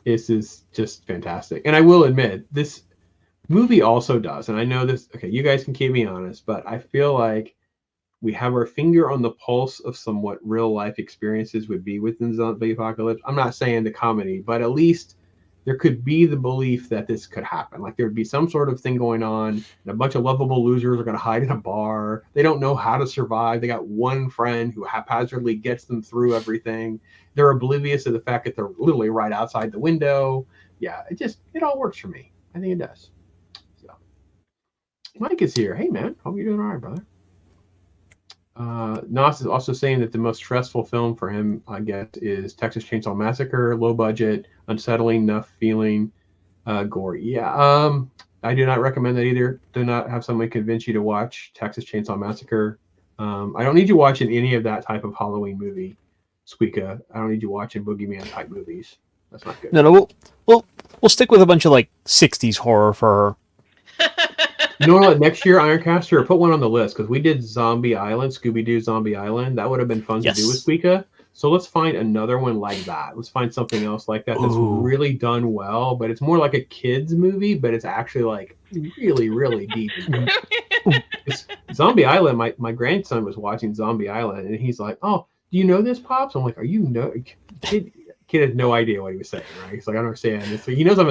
This is just fantastic. And I will admit, this movie also does, and I know this, okay, you guys can keep me honest, but I feel like we have our finger on the pulse of somewhat real life experiences would be within the zombie apocalypse. I'm not saying the comedy, but at least there could be the belief that this could happen. Like there would be some sort of thing going on, and a bunch of lovable losers are going to hide in a bar. They don't know how to survive. They got one friend who haphazardly gets them through everything. They're oblivious to the fact that they're literally right outside the window. Yeah, it all works for me. I think it does. So, Mike is here. Hey, man. Hope you're doing all right, brother. Nos is also saying that the most stressful film for him, I guess, is Texas Chainsaw Massacre. Low budget, unsettling enough feeling, gory. Yeah, I do not recommend that either. Do not have somebody convince you to watch Texas Chainsaw Massacre. I don't need you watching any of that type of Halloween movie, Squeeka. I don't need you watching boogeyman type movies. That's not good. No, we'll stick with a bunch of like '60s horror for her. You know what? Next year, Ironcaster, put one on the list because we did Zombie Island, Scooby Doo Zombie Island. That would have been fun to do with Squeeka. So let's find another one like that. Let's find something else like that that's really done well, but it's more like a kids movie, but it's actually like really, really deep. Zombie Island. My grandson was watching Zombie Island, and he's like, "Oh, do you know this, Pops?" I'm like, "Are you know?" Kid had no idea what he was saying, right? He's like, "I don't understand." So he knows I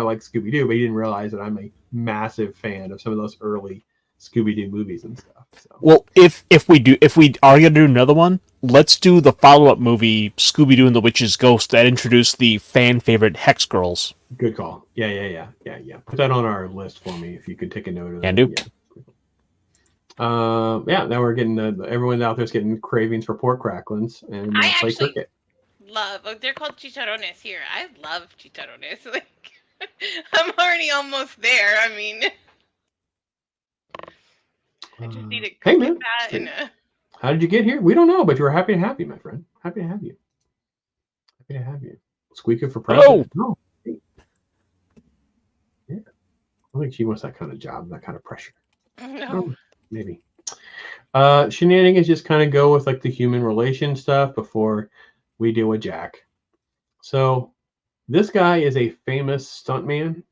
like Scooby Doo, but he didn't realize that I'm a massive fan of some of those early Scooby Doo movies and stuff. So. Well, if we are gonna do another one, let's do the follow-up movie Scooby Doo and the Witch's Ghost that introduced the fan favorite Hex Girls. Good call. Yeah. Put that on our list for me if you could take a note of that. Can do. Yeah. Now we're getting everyone out there's getting cravings for pork cracklings and play cricket. They're called chicharrones here. I love chicharrones. Like, I'm already almost there. I mean, I just need to cook that. And, how did you get here? We don't know, but we're happy to have you, my friend. Happy to have you. Happy to have you. Squeeka for president. No. Yeah. I think she wants that kind of job, that kind of pressure. No. Maybe. Shenanigans just kind of go with like the human relation stuff before we deal with Jack. So this guy is a famous stuntman.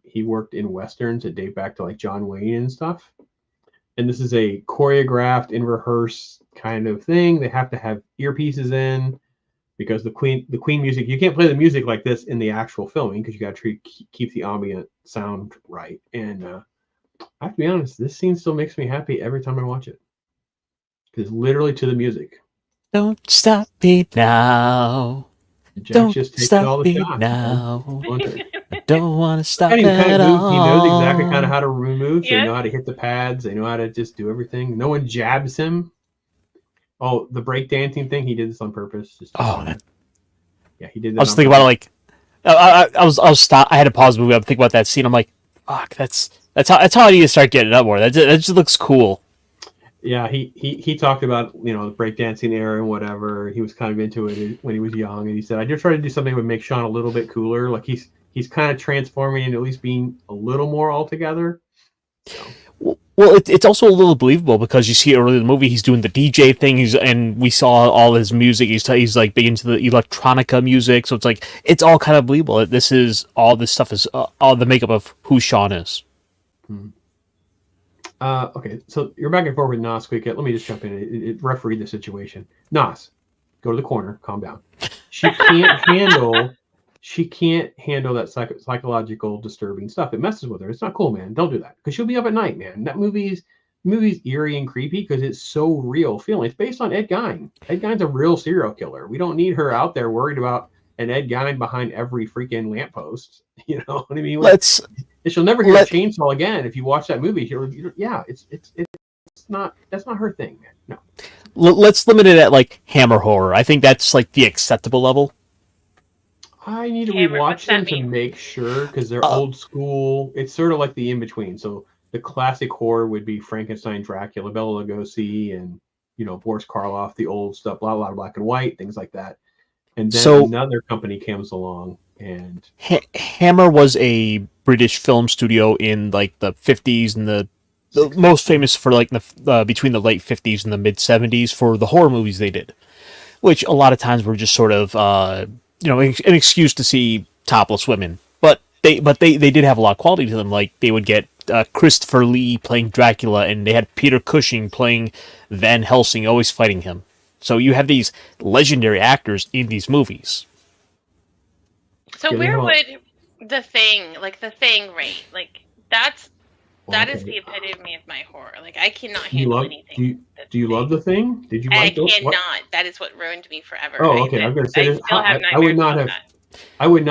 He worked in westerns that date back to like John Wayne and stuff. And this is a choreographed, in rehearse kind of thing. They have to have earpieces in because the Queen music, you can't play the music like this in the actual filming because you got to keep the ambient sound right. And I have to be honest, this scene still makes me happy every time I watch it because literally to the music. Don't stop me now. Jack Don't just takes stop all the me shots. now. I don't want to stop He at all. He knows exactly kind of how to remove. Yeah. They know how to hit the pads. They know how to just do everything. No one jabs him. Oh, the breakdancing thing, he did this on purpose. Yeah, he did that. I was thinking about it, like I was stop. I had to pause the movie. I'm thinking about that scene. I'm like, fuck, that's how I need to start getting up more. That just looks cool. Yeah, he talked about the breakdancing era and whatever. He was kind of into it when he was young, and he said, "I just try to do something that would make Shaun a little bit cooler. Like he's kind of transforming into at least being a little more altogether." So. Well, it's also a little believable because you see early in the movie he's doing the DJ thing. And we saw all his music. He's like big into the electronica music, so it's like it's all kind of believable. This stuff is all the makeup of who Shaun is. Okay, so you're back and forth with Nas Squeeka. Let me just jump in. Referee the situation. Nas, go to the corner. Calm down. She can't handle that psychological disturbing stuff. It messes with her. It's not cool, man. Don't do that because she'll be up at night, man. That movie's eerie and creepy because it's so real feeling. It's based on Ed Gein. Ed Gein's a real serial killer. We don't need her out there worried about an Ed Gein behind every freaking lamppost. You know what I mean? She'll never hear a chainsaw again. If you watch that movie, that's not her thing, man. No. Let's limit it at like Hammer horror. I think that's like the acceptable level. I need to rewatch them to make sure because they're old school. It's sort of like the in between. So the classic horror would be Frankenstein, Dracula, Bela Lugosi, and Boris Karloff, the old stuff, blah blah black and white, things like that. And then another company comes along and Hammer was a British film studio in like the 50s and the most famous for like the between the late 50s and the mid 70s for the horror movies they did, which a lot of times were just sort of an excuse to see topless women. But they did have a lot of quality to them. Like they would get Christopher Lee playing Dracula, and they had Peter Cushing playing Van Helsing, always fighting him. So you have these legendary actors in these movies. So where would the Thing rate? Like that is the epitome of my horror. Like I cannot handle anything. Do you love The Thing? Did you like it? I cannot. That is what ruined me forever. Oh, okay. I'm going to say this. I would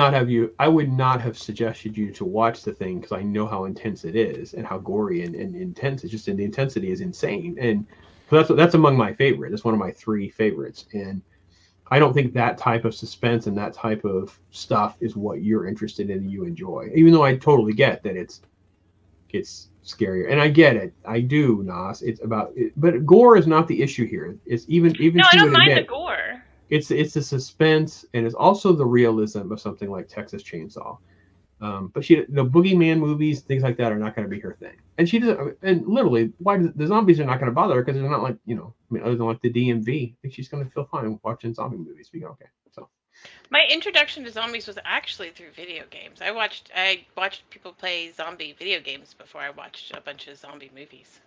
not have suggested you to watch The Thing because I know how intense it is and how gory and intense. It's just the intensity is insane. And so that's among my favorite. That's one of my 3 favorites. And I don't think that type of suspense and that type of stuff is what you're interested in and you enjoy. Even though I totally get that it's gets scarier. And I get it. I do, Nas. It's about it, but gore is not the issue here. It's even No, I she don't would mind the admit gore. it's the suspense and it's also the realism of something like Texas Chainsaw. But the boogeyman movies, things like that, are not going to be her thing. And she doesn't. And literally, the zombies are not going to bother her because they're not like other than like the DMV. I think she's going to feel fine watching zombie movies. Be okay. So My introduction to zombies was actually through video games. I watched people play zombie video games before I watched a bunch of zombie movies.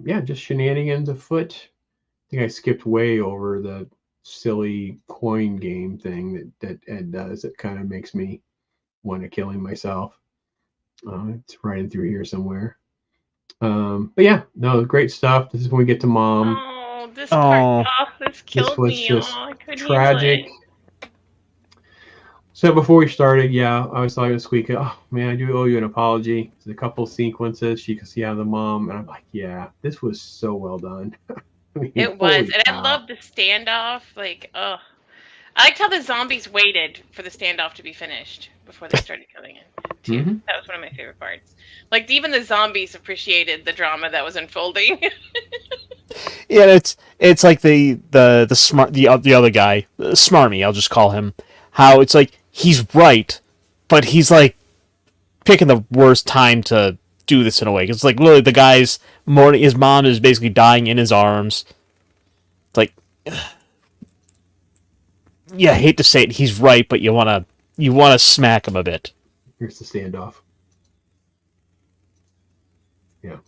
yeah, just shenanigans afoot. I think I skipped way over the silly coin game thing that Ed does. It kind of makes me want to killing myself. It's right in through here somewhere. But yeah, no, great stuff. This is when we get to Mom. Oh, this part, this killed This was me. just I couldn't tragic. handle it. So before we started, I was talking to SQUEEKA. Oh man, I do owe you an apology. There's a couple sequences she could see how the mom, and I'm like, yeah, this was so well done. I mean, It was, and cow. I love the standoff. Like, I liked how the zombies waited for the standoff to be finished before they started killing it. Too. Mm-hmm. That was one of my favorite parts. Like, even the zombies appreciated the drama that was unfolding. Yeah, it's like the other guy, Smarmy, I'll just call him. How it's like he's right, but he's like picking the worst time to do this in a way. It's like literally the guy's morning. His mom is basically dying in his arms. It's like, yeah, I hate to say it, he's right, but you wanna smack him a bit. Here's the standoff. Yeah.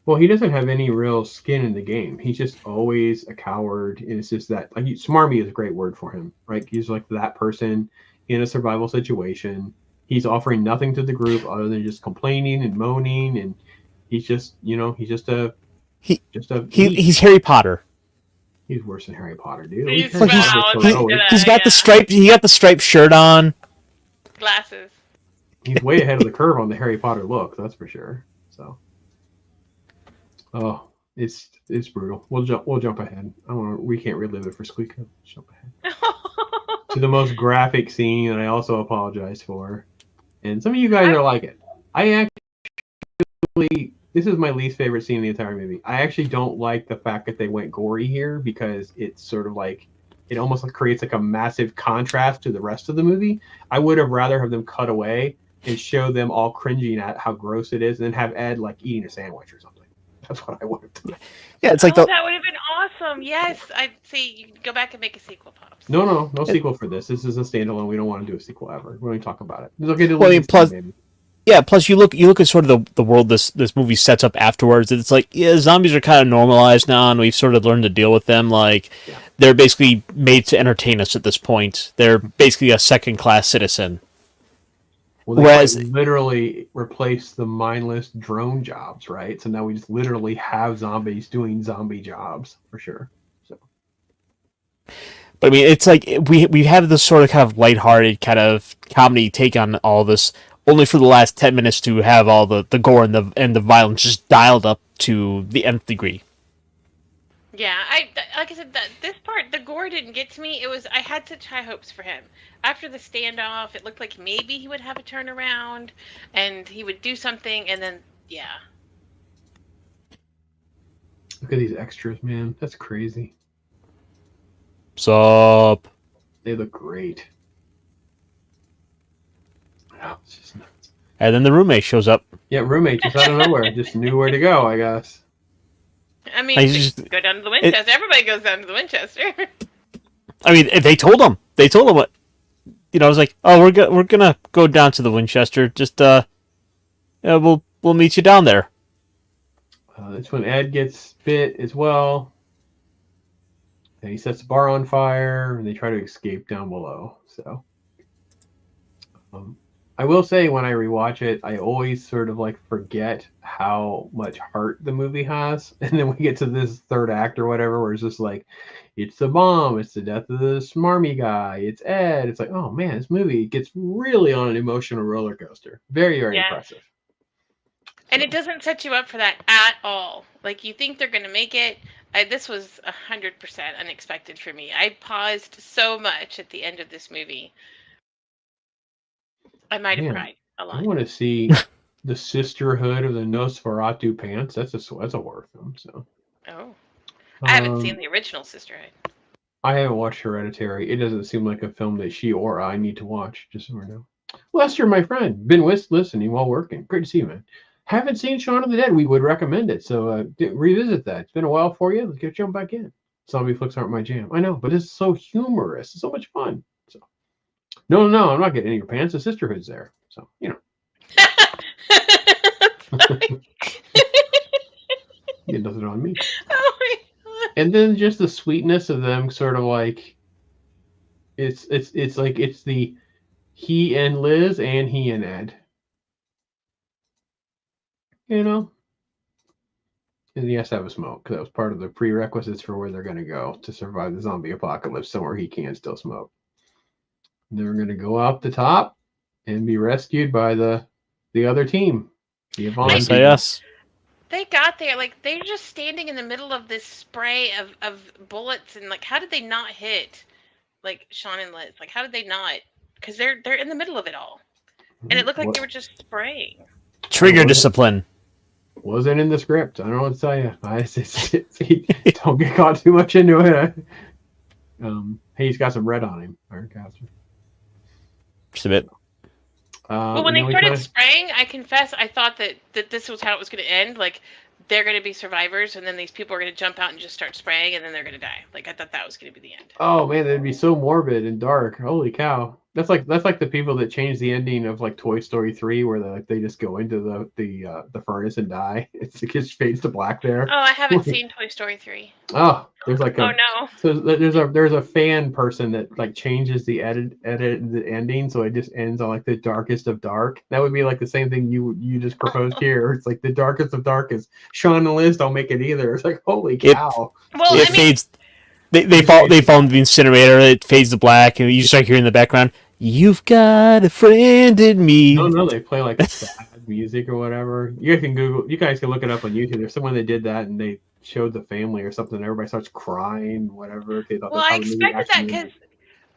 Well, he doesn't have any real skin in the game. He's just always a coward, and it's just that like smarmy is a great word for him, right? He's like that person in a survival situation. He's offering nothing to the group other than just complaining and moaning, and he's just he's Harry Potter. He's worse than Harry Potter, dude. He's got the striped. He got the striped shirt on. Glasses. He's way ahead of the curve on the Harry Potter look, that's for sure. So, oh, it's brutal. We'll jump ahead. We can't relive it for SQUEEKA. Jump ahead to the most graphic scene that I also apologize for. And some of you guys are like it. I actually, this is my least favorite scene in the entire movie. I actually don't like the fact that they went gory here because it's sort of like it almost creates like a massive contrast to the rest of the movie. I would have rather have them cut away and show them all cringing at how gross it is, and then have Ed like eating a sandwich or something. That's what I would have done. Yeah, it's like that would have been awesome. Yes, I'd say you go back and make a sequel, Pops. No sequel for this. This is a standalone. We don't want to do a sequel ever. We're going to talk about it. It's okay to plus you look at sort of the world this movie sets up afterwards. It's like zombies are kind of normalized now, and we've sort of learned to deal with them. Like they're basically made to entertain us at this point. They're basically a second-class citizen. Well, they literally replace the mindless drone jobs, right? So now we just literally have zombies doing zombie jobs for sure. So, but I mean, it's like we have this sort of kind of lighthearted kind of comedy take on all this, only for the last 10 minutes to have all the gore and the violence just dialed up to the nth degree. Yeah, like I said, this part, the gore didn't get to me. I had such high hopes for him. After the standoff, it looked like maybe he would have a turnaround, and he would do something, and then, yeah. Look at these extras, man. That's crazy. Sup? They look great. Oh, it's just nuts. And then the roommate shows up. Yeah, roommate just out of nowhere. Just knew where to go, I guess. I mean, go down to the Winchester. Everybody goes down to the Winchester. I mean, they told him. They told him what. I was like, oh, we're gonna go down to the Winchester. Just we'll meet you down there. That's when Ed gets bit as well. And he sets the bar on fire, and they try to escape down below. So, I will say when I rewatch it, I always sort of like forget how much heart the movie has, and then we get to this third act or whatever, where it's just like, it's the bomb, it's the death of the smarmy guy, it's Ed. It's like, oh man, this movie gets really on an emotional roller coaster. Very, very impressive. And it doesn't set you up for that at all. Like, you think they're going to make it. This was 100% unexpected for me. I paused so much at the end of this movie. I might have Man, cried a I lot. want to see the Sisterhood of the Nosferatu Pants. That's a horror film. So Oh, I haven't seen um, the original Sisterhood. I haven't watched Hereditary. It doesn't seem like a film that she or I need to watch. Just so we know. Lester, my friend, been listening while working. Great to see you, man. Haven't seen Shaun of the Dead. We would recommend it. So revisit that. It's been a while for you. Let's get jump back in. Zombie flicks aren't my jam. I know, but it's so humorous. It's so much fun. So no, I'm not getting in your pants. The Sisterhood's there. So it does it on me. Oh my God. And then just the sweetness of them, sort of like it's like it's the he and Liz and he and Ed. And he has to have a smoke because that was part of the prerequisites for where they're going to go to survive the zombie apocalypse. Somewhere he can still smoke. They're going to go out the top and be rescued by the other team. The Yvonne Yes, team. yes. They got there, like they're just standing in the middle of this spray of bullets, and like, how did they not hit like Shaun and Liz? Like, how did they not? Because they're in the middle of it all, and it looked like they were just spraying. Trigger discipline. Wasn't in the script. I don't know what to tell you. Don't get caught too much into it. Hey, he's got some red on him, IRONCASTER. Just a bit. Well, when they started spraying, I confess, I thought that this was how it was going to end. Like, they're going to be survivors, and then these people are going to jump out and just start spraying, and then they're going to die. Like, I thought that was going to be the end. Oh man, that'd be so morbid and dark. Holy cow! That's like the people that changed the ending of like Toy Story 3, where they just go into the furnace and die. It just fades to black there. Oh, I haven't seen Toy Story 3. Oh, there's like Oh no. So there's a fan person that like changes the the ending, so it just ends on like the darkest of dark. That would be like the same thing you just proposed here. It's like the darkest of darkest. Shaun and Liz don't make it either. It's like holy cow. Well, It fades. They fall into the incinerator. It fades to black, and you start hearing in the background, "You've got a friend in me." No, they play like sad music or whatever. You guys can look it up on YouTube. There's someone that did that, and they showed the family or something. And everybody starts crying, whatever. They thought well, I expected that because,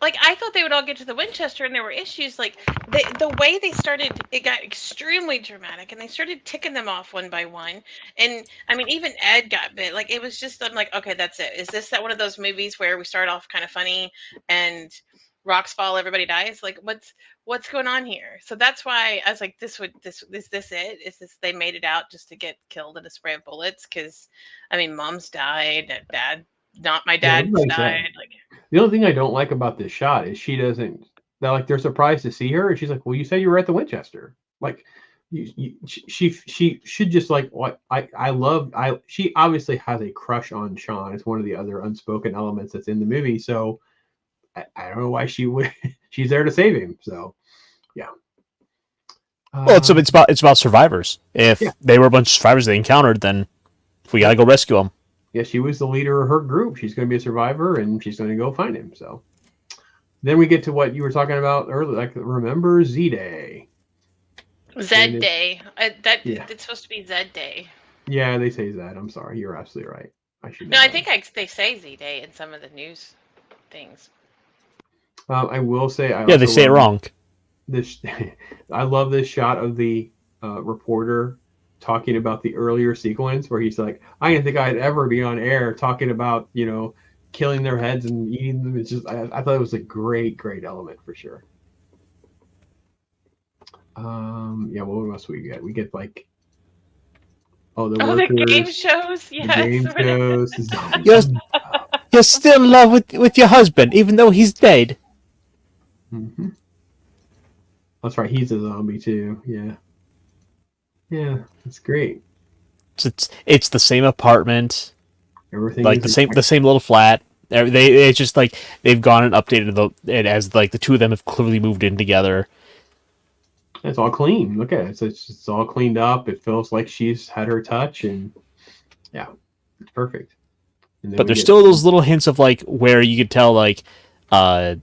like, I thought they would all get to the Winchester, and there were issues. Like, the way they started, it got extremely dramatic, and they started ticking them off one by one. And I mean, even Ed got bit. Like, it was just, I'm like, okay, that's it. Is this that one of those movies where we start off kind of funny and rocks fall, everybody dies? Like, what's going on here? So that's why I was like, is this it? Is this they made it out just to get killed in a spray of bullets? Because I mean, mom's died, my dad died. Like, the only thing I don't like about this shot is she doesn't. They're surprised to see her, and she's like, "Well, you said you were at the Winchester." Like, she should just like what she obviously has a crush on Shaun. It's one of the other unspoken elements that's in the movie. So I don't know why she would. She's there to save him. So yeah. Well, it's about survivors. If they were a bunch of survivors they encountered, then we gotta go rescue them. Yeah, she was the leader of her group. She's going to be a survivor, and she's going to go find him. So then we get to what you were talking about earlier, like remember Z-Day. Z-Day. It's supposed to be Z-Day. Yeah, they say that. I'm sorry. You're absolutely right. I should. No, I think they say Z-Day in some of the news things. I will say. They say it wrong. I love this shot of the reporter talking about the earlier sequence where he's like, I didn't think I'd ever be on air talking about, killing their heads and eating them. It's just, I thought it was a great element for sure. What else we get? We get like, the game shows. Yes. The game shows. You're still in love with your husband, even though he's dead. Mm-hmm. That's right. He's a zombie too. Yeah. Yeah, it's great. It's the same apartment, everything like the same little flat. It's just like they've gone and updated it as like the two of them have clearly moved in together. It's all clean. Look at it. It's all cleaned up. It feels like she's had her touch, and yeah, it's perfect. But there's still those little hints of like where you could tell like, where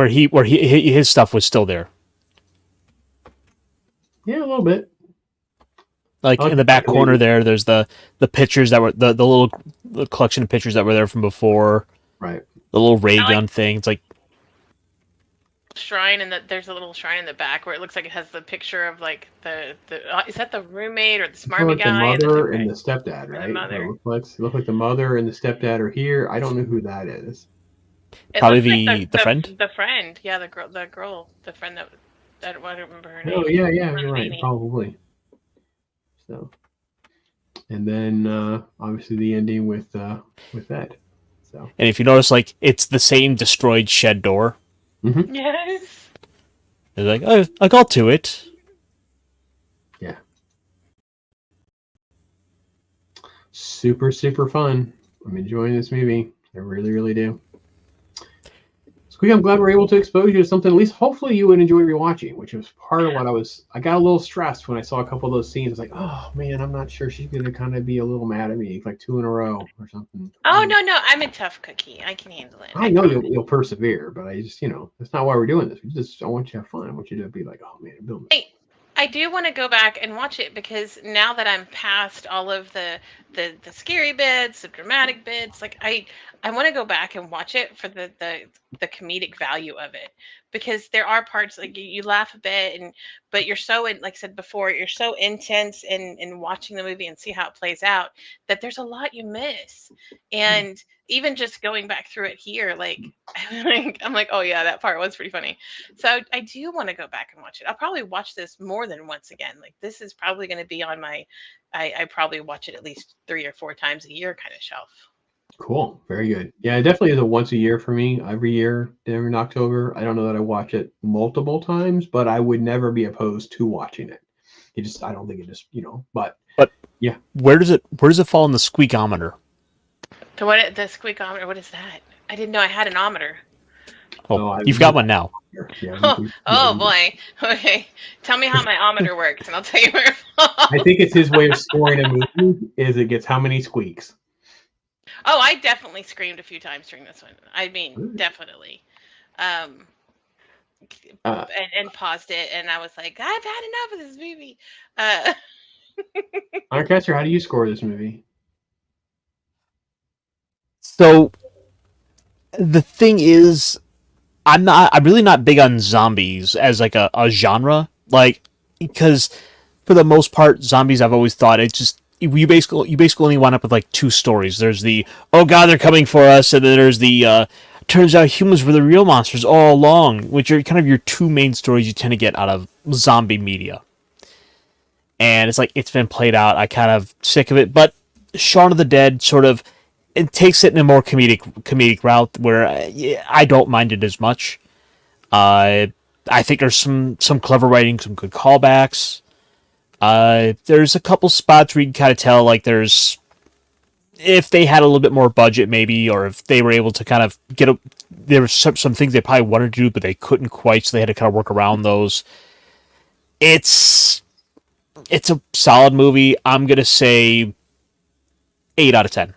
his stuff was still there. Yeah, a little bit. Like in the back corner there's the pictures that were the little collection of pictures that were there from before. Right. The little ray gun thing. It's like shrine, and there's a little shrine in the back where it looks like it has the picture of like the is that the roommate or the smarmy Like the guy and the mother big and guy? the stepdad, Or the right? mother. It looks like the mother and the stepdad are here. I don't know who that is. It Probably looks like the friend. the friend. Yeah, the girl, the friend that I don't remember her name. Oh yeah, yeah, Or you're the right, baby. probably. So, and then obviously the ending with Ed. So, And if you notice, like it's the same destroyed shed door. Yes. It's like, oh, I got to it. yeah, super super fun. I'm enjoying this movie. I really really do. I'm glad we're able to expose you to something at least hopefully you would enjoy rewatching, which was part of what I got a little stressed when I saw a couple of those scenes. I was like, oh man, I'm not sure she's gonna kind of be a little mad at me, like 2 in a row or something. Oh no, I'm a tough cookie. I can handle it. I know you'll persevere, but I just, that's not why we're doing this. I want you to have fun. I want you to be like, oh man, Bill. I do want to go back and watch it because now that I'm past all of the scary bits, the dramatic bits, like I want to go back and watch it for the comedic value of it, because there are parts like you laugh a bit, but you're so like I said before, you're so intense in watching the movie and see how it plays out that there's a lot you miss. And even just going back through it here, like I'm like, oh yeah, that part was pretty funny. So I do want to go back and watch it. I'll probably watch this more than once again. Like this is probably going to be on my, I probably watch it at least 3 or 4 times a year kind of shelf. Cool, very good. Yeah, it definitely is a once a year for me. Every year in October. I don't know that I watch it multiple times, but I would never be opposed to watching it. I don't think it just, but yeah. Where does it fall in the squeakometer? So what the squeakometer? What is that? I didn't know I had an ometer. Oh, you've got one now. Yeah, oh boy. Okay, tell me how my ometer works, and I'll tell you where it falls. I think it's his way of scoring a movie. Is it gets how many squeaks? Oh, I definitely screamed a few times during this one. I mean, definitely. And paused it, and I was like, I've had enough of this movie. IRONCASTER, how do you score this movie? So the thing is, I'm really not big on zombies as like a genre, like because for the most part, zombies I've always thought it just you basically only wind up with like 2 stories. There's the oh god they're coming for us, and then there's the turns out humans were the real monsters all along, which are kind of your 2 main stories you tend to get out of zombie media. And it's like it's been played out. I kind of sick of it, but Shaun of the Dead sort of it takes it in a more comedic route where I don't mind it as much. I think there's some clever writing, some good callbacks. There's a couple spots where you can kind of tell like there's if they had a little bit more budget maybe, or if they were able to kind of there were some things they probably wanted to do but they couldn't quite, so they had to kind of work around those. It's a solid movie. I'm gonna say 8 out of 10.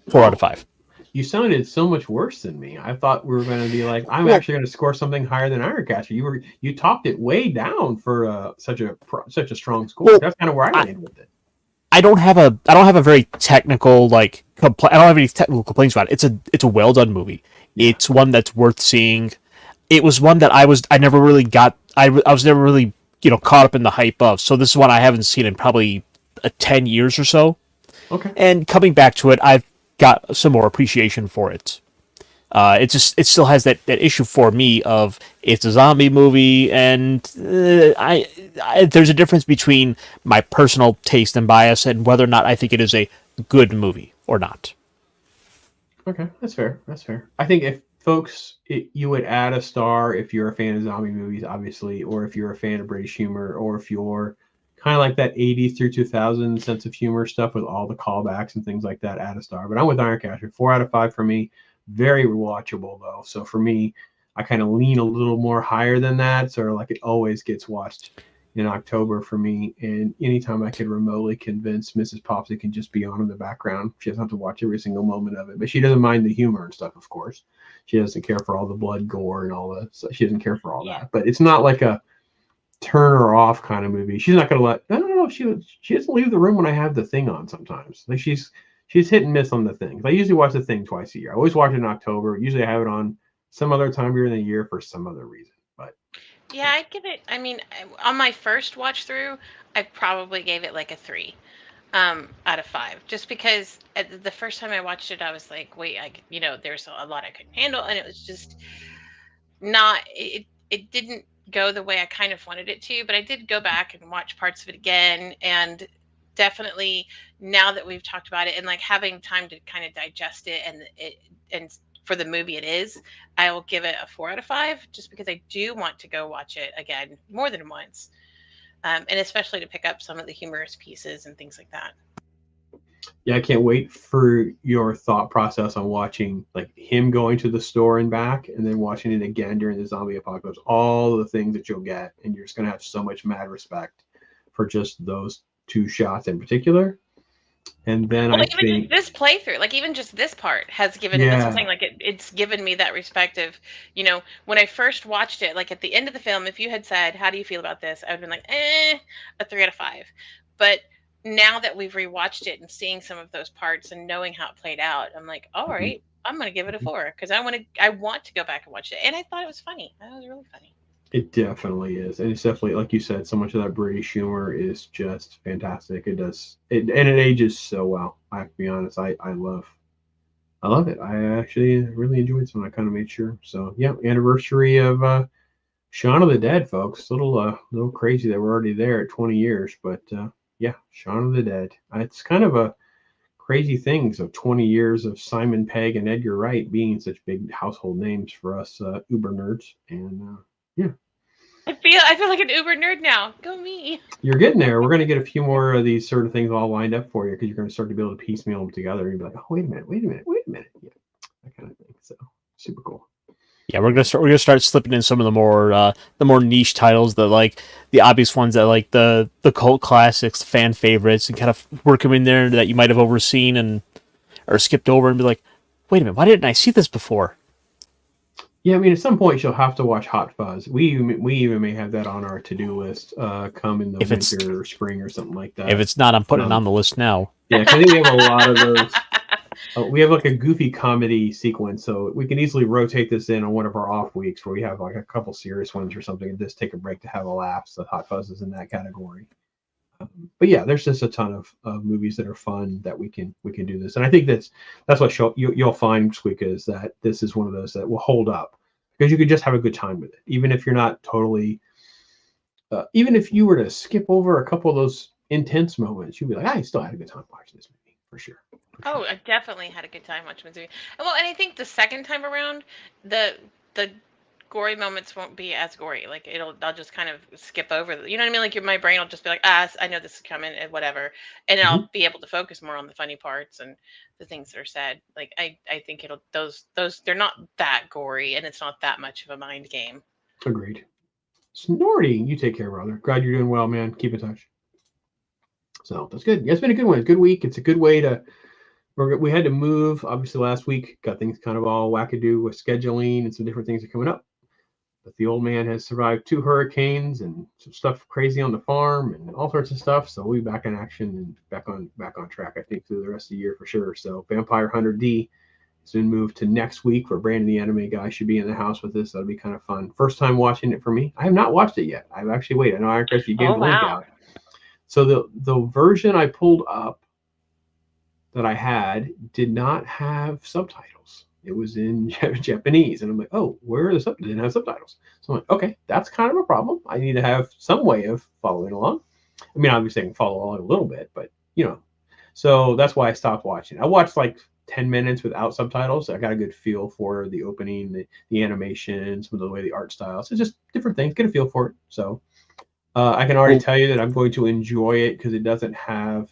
4 out of 5. You sounded so much worse than me. I thought we were going to be like, I'm actually going to score something higher than IRONCASTER. You topped it way down for such a strong score. Well, that's kind of where I landed with it. I don't have a very technical like I don't have any technical complaints about it. It's a well done movie. Yeah. It's one that's worth seeing. It was one that I was never really caught up in the hype of. So this is one I haven't seen in probably 10 years or so. Okay. And coming back to it, I've got some more appreciation for it. It still has that issue for me of it's a zombie movie, and there's a difference between my personal taste and bias and whether or not I think it is a good movie or not. Okay, that's fair. I think if folks, you would add a star if you're a fan of zombie movies, obviously, or if you're a fan of British humor, or if you're kind of like that 80s through 2000 sense of humor stuff with all the callbacks and things like that, add a star. But I'm with IRONCASTER. 4 out of 5 for me. Very rewatchable, though. So for me, I kind of lean a little more higher than that. Sort of like it always gets watched in October for me. And anytime I could remotely convince Mrs. Pops it can just be on in the background, she doesn't have to watch every single moment of it. But she doesn't mind the humor and stuff, of course. She doesn't care for all the blood, gore, and all the. So she doesn't care for all that. But it's not like a turn her off kind of movie. She's not going to let. I don't know. She doesn't leave the room when I have the thing on sometimes. Like she's hit and miss on the thing. I usually watch the thing twice a year. I always watch it in October. Usually I have it on some other time during the year for some other reason. But Yeah, I'd give it. I mean, on my first watch through, I probably gave it like a 3 out of 5, just because the first time I watched it, I was like, wait, there's a lot I couldn't handle, and it was just not it didn't go the way I kind of wanted it to, but I did go back and watch parts of it again, and definitely now that we've talked about it and like having time to kind of digest it, and for the movie it is, I will give it a 4 out of 5, just because I do want to go watch it again more than once, and especially to pick up some of the humorous pieces and things like that. Yeah, I can't wait for your thought process on watching like him going to the store and back, and then watching it again during the zombie apocalypse. All the things that you'll get, and you're just gonna have so much mad respect for just those two shots in particular. And then Well, I even just think, this playthrough, like even just this part has given. That's what I'm yeah, saying. Like it's given me that respect of, when I first watched it, like at the end of the film, if you had said, "How do you feel about this?" I would have been like, a 3 out of 5. But now that we've rewatched it and seeing some of those parts and knowing how it played out, I'm like, all mhm, right, I'm gonna give it a 4, because I want to go back and watch it, and I thought it was funny. That was really funny. it definitely is, and it's definitely like you said, so much of that British humor is just fantastic. It does it, and it ages so well. I have to be honest. I love it. I actually really enjoyed this one. I kind of made sure. So yeah, anniversary of Shaun of the Dead, folks. Little crazy that we're already there at 20 years, but yeah, Shaun of the Dead. It's kind of a crazy thing. So 20 years of Simon Pegg and Edgar Wright being such big household names for us Uber nerds, and yeah, I feel like an Uber nerd now. Go me. you're getting there. We're going to get a few more of these sort of things all lined up for you because you're going to start to be able to piecemeal them together. And you'll be like, oh, wait a minute, wait a minute, wait a minute. Yeah, that kind of thing. So super cool. Yeah, we're gonna start slipping in some of the more niche titles, the obvious ones that like the cult classics, the fan favorites, and kind of work them in there that you might have overseen and or skipped over and be like, wait a minute, why didn't I see this before? Yeah, I mean, at some point you'll have to watch Hot Fuzz. We even may have that on our to-do list come in the If it's winter or spring or something like if that. it's not, I'm putting it on the list now. Yeah, 'cause I think we have a lot of those. We have like a goofy comedy sequence, so we can easily rotate this in on one of our off weeks where we have like a couple serious ones or something, and just take a break to have a laugh. So Hot Fuzz is in that category. But yeah, there's just a ton of movies that are fun that we can do this, and I think that's what you'll find, Squeeka, is that this is one of those that will hold up because you can just have a good time with it, even if you're not totally, even if you were to skip over a couple of those intense moments, you'd be like, I still had a good time watching this movie for sure. For Oh, sure. I definitely had a good time watching the movie. And I think the second time around, the gory moments won't be as gory. Like I'll just kind of skip over. You know what I mean? Like my brain will just be like, I know this is coming and whatever, and Mhm. I'll be able to focus more on the funny parts and the things that are said. Like I think it'll those they're not that gory, and it's not that much of a mind game. Agreed. Snorty, you take care, brother. Glad you're doing well, man. Keep in touch. So that's good. Yeah, it's been a good one. It's a good week. It's a good way to. We had to move obviously last week. Got things kind of all wackadoo with scheduling and some different things are coming up. But the old man has survived 2 hurricanes and some stuff crazy on the farm and all sorts of stuff. So we'll be back in action and back on track. I think through the rest of the year for sure. So Vampire Hunter D has been moved to next week, where Brandon the anime guy should be in the house with us. That'll be kind of fun. First time watching it for me. I have not watched it yet. I've actually waited. I know IRONCASTER, you gave Oh the link wow. out. So the version I pulled up that I had did not have subtitles. It was in Japanese, and I'm like, oh, where are the subtitles? Didn't have subtitles. So I'm like, okay, that's kind of a problem. I need to have some way of following along. I mean, obviously I can follow along a little bit, but so that's why I stopped watching. I watched like 10 minutes without subtitles. I got a good feel for the opening, the animation, some of the way the art style. So just different things. Get a feel for it. So I can already Well, tell you that I'm going to enjoy it because it doesn't have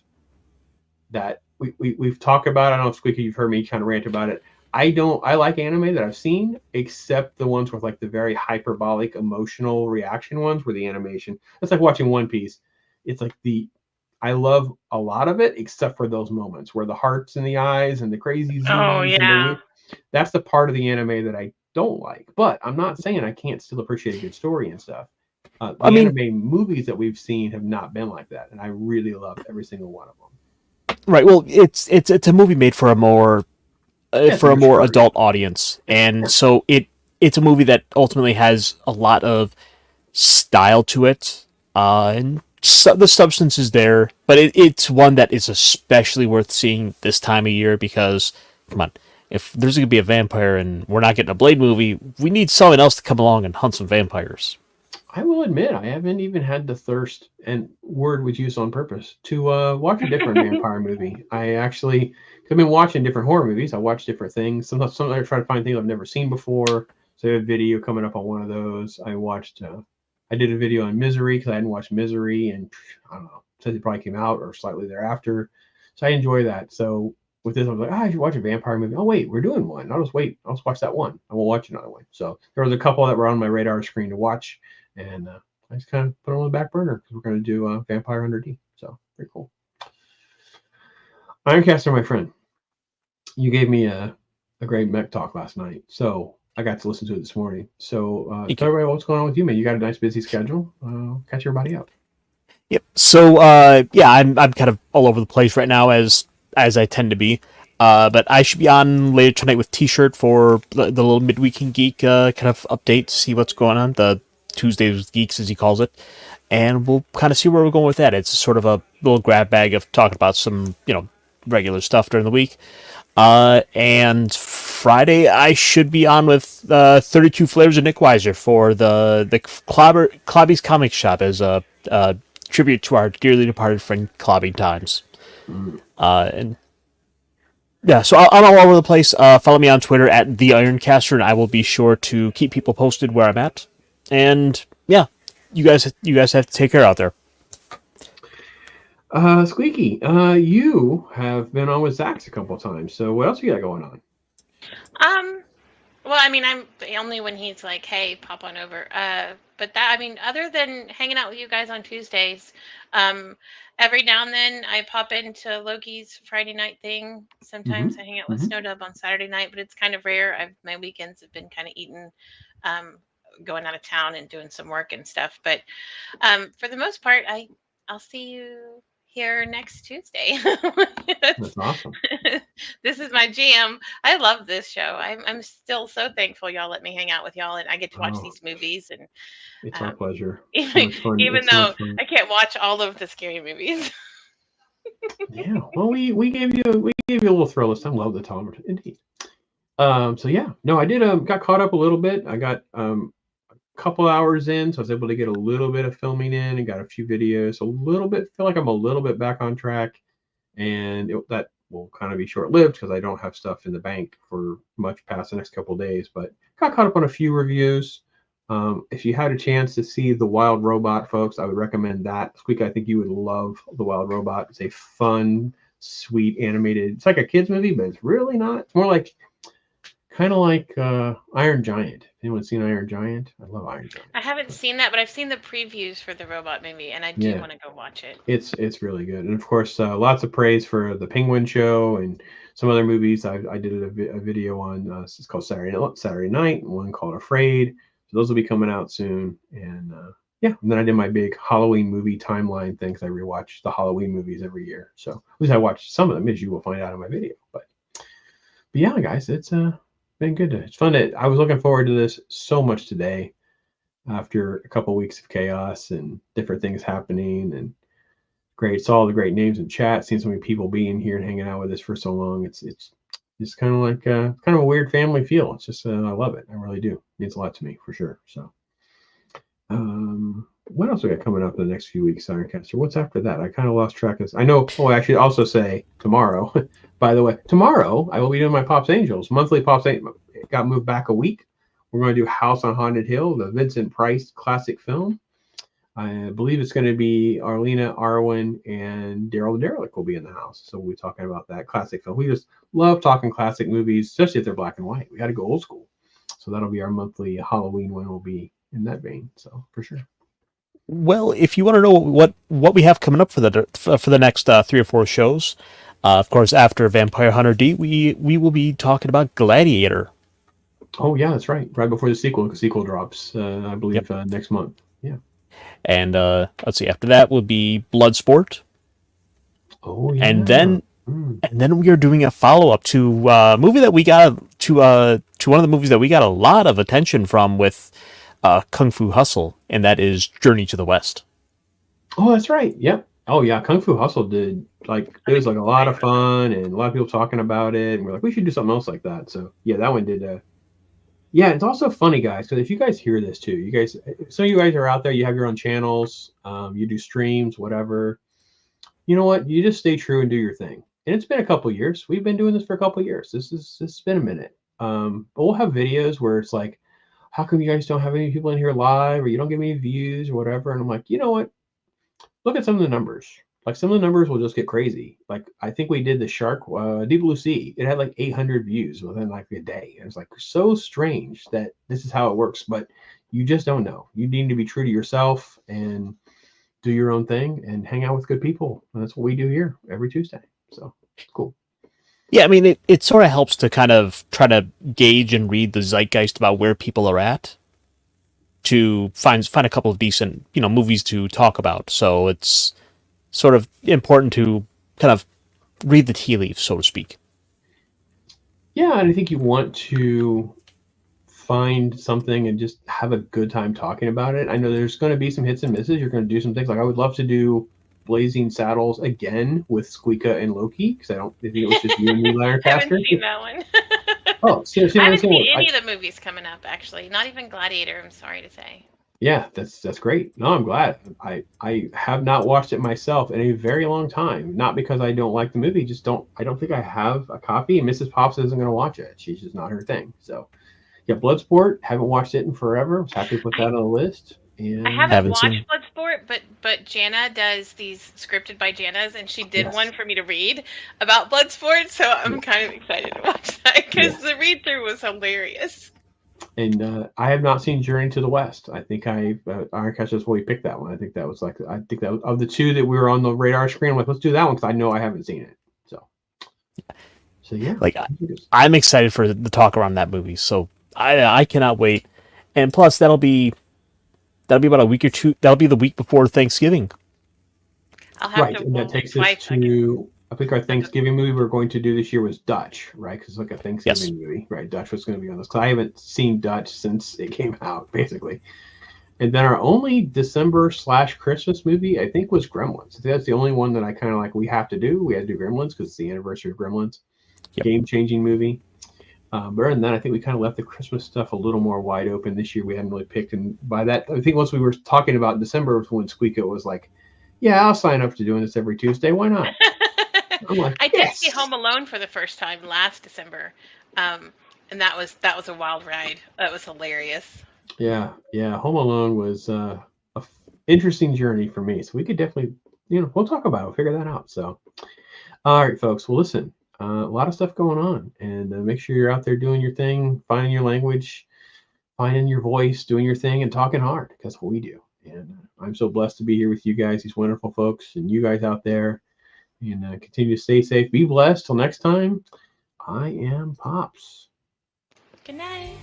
that we've talked about. I don't know if Squeaky, you've heard me kind of rant about it. I like anime that I've seen, except the ones with like the very hyperbolic emotional reaction ones where the animation, it's like watching One Piece. It's like I love a lot of it except for those moments where the hearts in the eyes and the crazy Oh zoomies and the yeah. weird, that's the part of the anime that I don't like. But I'm not saying I can't still appreciate a good story and stuff. I The mean, anime movies that we've seen have not been like that, and I really love every single one of them. right. Well, it's a movie made Yeah, it's a for a mature more audience. adult audience, and so it's a movie that ultimately has a lot of style to it, and the substance is there, but it's one that is especially worth seeing this time of year because, come on, if there's going to be a vampire and we're not getting a Blade movie, we need someone else to come along and hunt some vampires. I will admit, I haven't even had the thirst, and word was used on purpose, to watch a different vampire movie. I've been watching different horror movies. I watch different things. Sometimes I try to find things I've never seen before. So I have a video coming up on one of those. I did a video on Misery because I hadn't watched Misery, and I don't know, since it probably came out or slightly thereafter. So I enjoy that. So with this, I was like, I should watch a vampire movie. Oh, wait, we're doing one. I'll just wait. I'll just watch that one. I won't watch another one. So there was a couple that were on my radar screen to watch. And I just kind of put it on the back burner because we're going to do Vampire Hunter D. So, very cool. Ironcaster, my friend, you gave me a great mech talk last night. So, I got to listen to it this morning. So, tell everybody what's going on with you, man. You got a nice busy schedule. Catch everybody up. Yep. So, I'm kind of all over the place right now as I tend to be. But I should be on later tonight with T-shirt for the little midweek in geek kind of update, see what's going on. The Tuesdays with Geeks, as he calls it, and we'll kind of see where we're going with that. It's sort of a little grab bag of talking about some, regular stuff during the week. And Friday, I should be on with 32 Flavors of Nick Weiser for the Clobby's Comic Shop as a tribute to our dearly departed friend Clobby Times. And yeah, so I'm all over the place. Follow me on Twitter at the Ironcaster, and I will be sure to keep people posted where I'm at. And yeah, you guys have to take care out there. Squeaky, you have been on with Zach's a couple of times. So what else you got going on? Well, I mean, I'm only when he's like, "Hey, pop on over." But other than hanging out with you guys on Tuesdays, every now and then I pop into Loki's Friday night thing. Sometimes I hang out with Snowdub on Saturday night, but it's kind of rare. My weekends have been kind of eaten, going out of town and doing some work and stuff. But for the most part, I'll see you here next Tuesday. That's awesome. This is my jam. I love this show. I'm still so thankful y'all let me hang out with y'all and I get to watch these movies. And it's our pleasure. Even though I can't watch all of the scary movies. Yeah, well, we gave you a little thrill this time. Love the time, indeed. So yeah, no, I did got caught up a little bit. I got a couple hours in, so I was able to get a little bit of filming in and got a few videos. Feel like I'm a little bit back on track, and that will kind of be short-lived because I don't have stuff in the bank for much past the next couple of days. But got caught up on a few reviews. If you had a chance to see The Wild Robot, folks, I would recommend that. Squeak, I think you would love The Wild Robot. It's a fun, sweet, animated. It's like a kids movie, but it's really not. It's more like kind of like Iron Giant. Anyone seen Iron Giant? I love Iron Giant. I haven't seen that, but I've seen the previews for the robot movie, and I do want to go watch it. It's really good, and of course, lots of praise for the Penguin Show and some other movies. I did a video on. It's called Saturday Night, and one called Afraid. So those will be coming out soon, and and then I did my big Halloween movie timeline thing because I rewatch the Halloween movies every year. So at least I watched some of them, as you will find out in my video. But yeah, guys, it's been good. It's fun. I was looking forward to this so much today after a couple of weeks of chaos and different things happening, and saw all the great names in chat, seeing so many people being here and hanging out with us for so long. It's just kind of like kind of a weird family feel. It's just I love it. I really do. It means a lot to me for sure. So what else we got coming up in the next few weeks, Ironcaster? What's after that? I kind of lost track of this. I know. Oh, I should also say tomorrow. By the way, tomorrow I will be doing my Pops Angels monthly. Pops Angels got moved back a week. We're going to do House on Haunted Hill, the Vincent Price classic film. I believe it's going to be Arlena, Arwen, and Daryl the Derelict will be in the house. So we'll be talking about that classic film. We just love talking classic movies, especially if they're black and white. We got to go old school. So that'll be our monthly Halloween one. Will be in that vein. So for sure. Well, if you want to know what we have coming up for the next 3 or 4 shows, of course, after Vampire Hunter D, we will be talking about Gladiator. Oh yeah, that's right. Right before the sequel drops, I believe next month. Yeah. And let's see, after that will be Bloodsport. Oh yeah. And then we are doing a follow-up to a movie that we got to one of the movies that we got a lot of attention from with Kung Fu Hustle, and that is Journey to the West. Oh, that's right. Yep. Oh yeah, Kung Fu Hustle did it was like a lot of fun and a lot of people talking about it, and we're like, we should do something else like that. So yeah, that one did. Yeah, it's also funny, guys, because if you guys hear this too, you guys, some of you guys are out there, you have your own channels, you do streams, whatever. You know what? You just stay true and do your thing. And it's been a couple years. We've been doing this for a couple years. This has been a minute. But we'll have videos where it's like, how come you guys don't have any people in here live, or you don't get any views or whatever? And I'm like, you know what? Look at some of the numbers. Like some of the numbers will just get crazy. Like I think we did the Shark Deep Blue Sea. It had like 800 views within like a day. And it's like so strange that this is how it works, but you just don't know. You need to be true to yourself and do your own thing and hang out with good people. And that's what we do here every Tuesday. So it's cool. Yeah, I mean, it sort of helps to kind of try to gauge and read the zeitgeist about where people are at to find a couple of decent, movies to talk about. So it's sort of important to kind of read the tea leaves, so to speak. Yeah, and I think you want to find something and just have a good time talking about it. I know there's going to be some hits and misses. You're going to do some things like I would love to do Blazing Saddles again with SQUEEKA and Loki, because I think it was just you and me, Lancaster. I haven't seen that one. Oh, seriously, I haven't seen any of the movies coming up, actually. Not even Gladiator, I'm sorry to say. Yeah, that's great. No, I'm glad. I have not watched it myself in a very long time. Not because I don't like the movie, I don't think I have a copy, and Mrs. Pops isn't going to watch it. She's just not her thing. So, yeah, Bloodsport, haven't watched it in forever. Was happy to put that on the list. And I haven't watched Bloodsport, but Jana does these scripted by Jana's, and she did one for me to read about Bloodsport, so I'm kind of excited to watch that because the read-through was hilarious. And I have not seen Journey to the West. I think IRONCASTER is where we picked that one. I think that was of the two that we were on the radar screen. I'm like, let's do that one because I know I haven't seen it. So yeah. Like I'm excited for the talk around that movie. So I cannot wait. And plus that'll be about a week or two. That'll be the week before Thanksgiving. I'll have to. And that takes us to. I think our Thanksgiving movie we're going to do this year was Dutch, right? Because it's like a Thanksgiving movie, right? Dutch was going to be on this. Because I haven't seen Dutch since it came out, basically. And then our only December/Christmas movie, I think, was Gremlins. I think that's the only one that I kind of like. We have to do. We had to do Gremlins because it's the anniversary of Gremlins. Game-changing movie. But other than that, I think we kind of left the Christmas stuff a little more wide open this year. We hadn't really picked, and by that, I think once we were talking about December was when SQUEEKA was like, "Yeah, I'll sign up to doing this every Tuesday. Why not?" I'm like, I did see Home Alone for the first time last December, and that was a wild ride. That was hilarious. Yeah. Home Alone was a interesting journey for me. So we could definitely, we'll talk about it. We'll figure that out. So, all right, folks. Well, listen. A lot of stuff going on, and make sure you're out there doing your thing, finding your language, finding your voice, doing your thing, and talking hard. That's what we do. And I'm so blessed to be here with you guys, these wonderful folks, and you guys out there. And continue to stay safe. Be blessed. Till next time, I am Pops. Good night.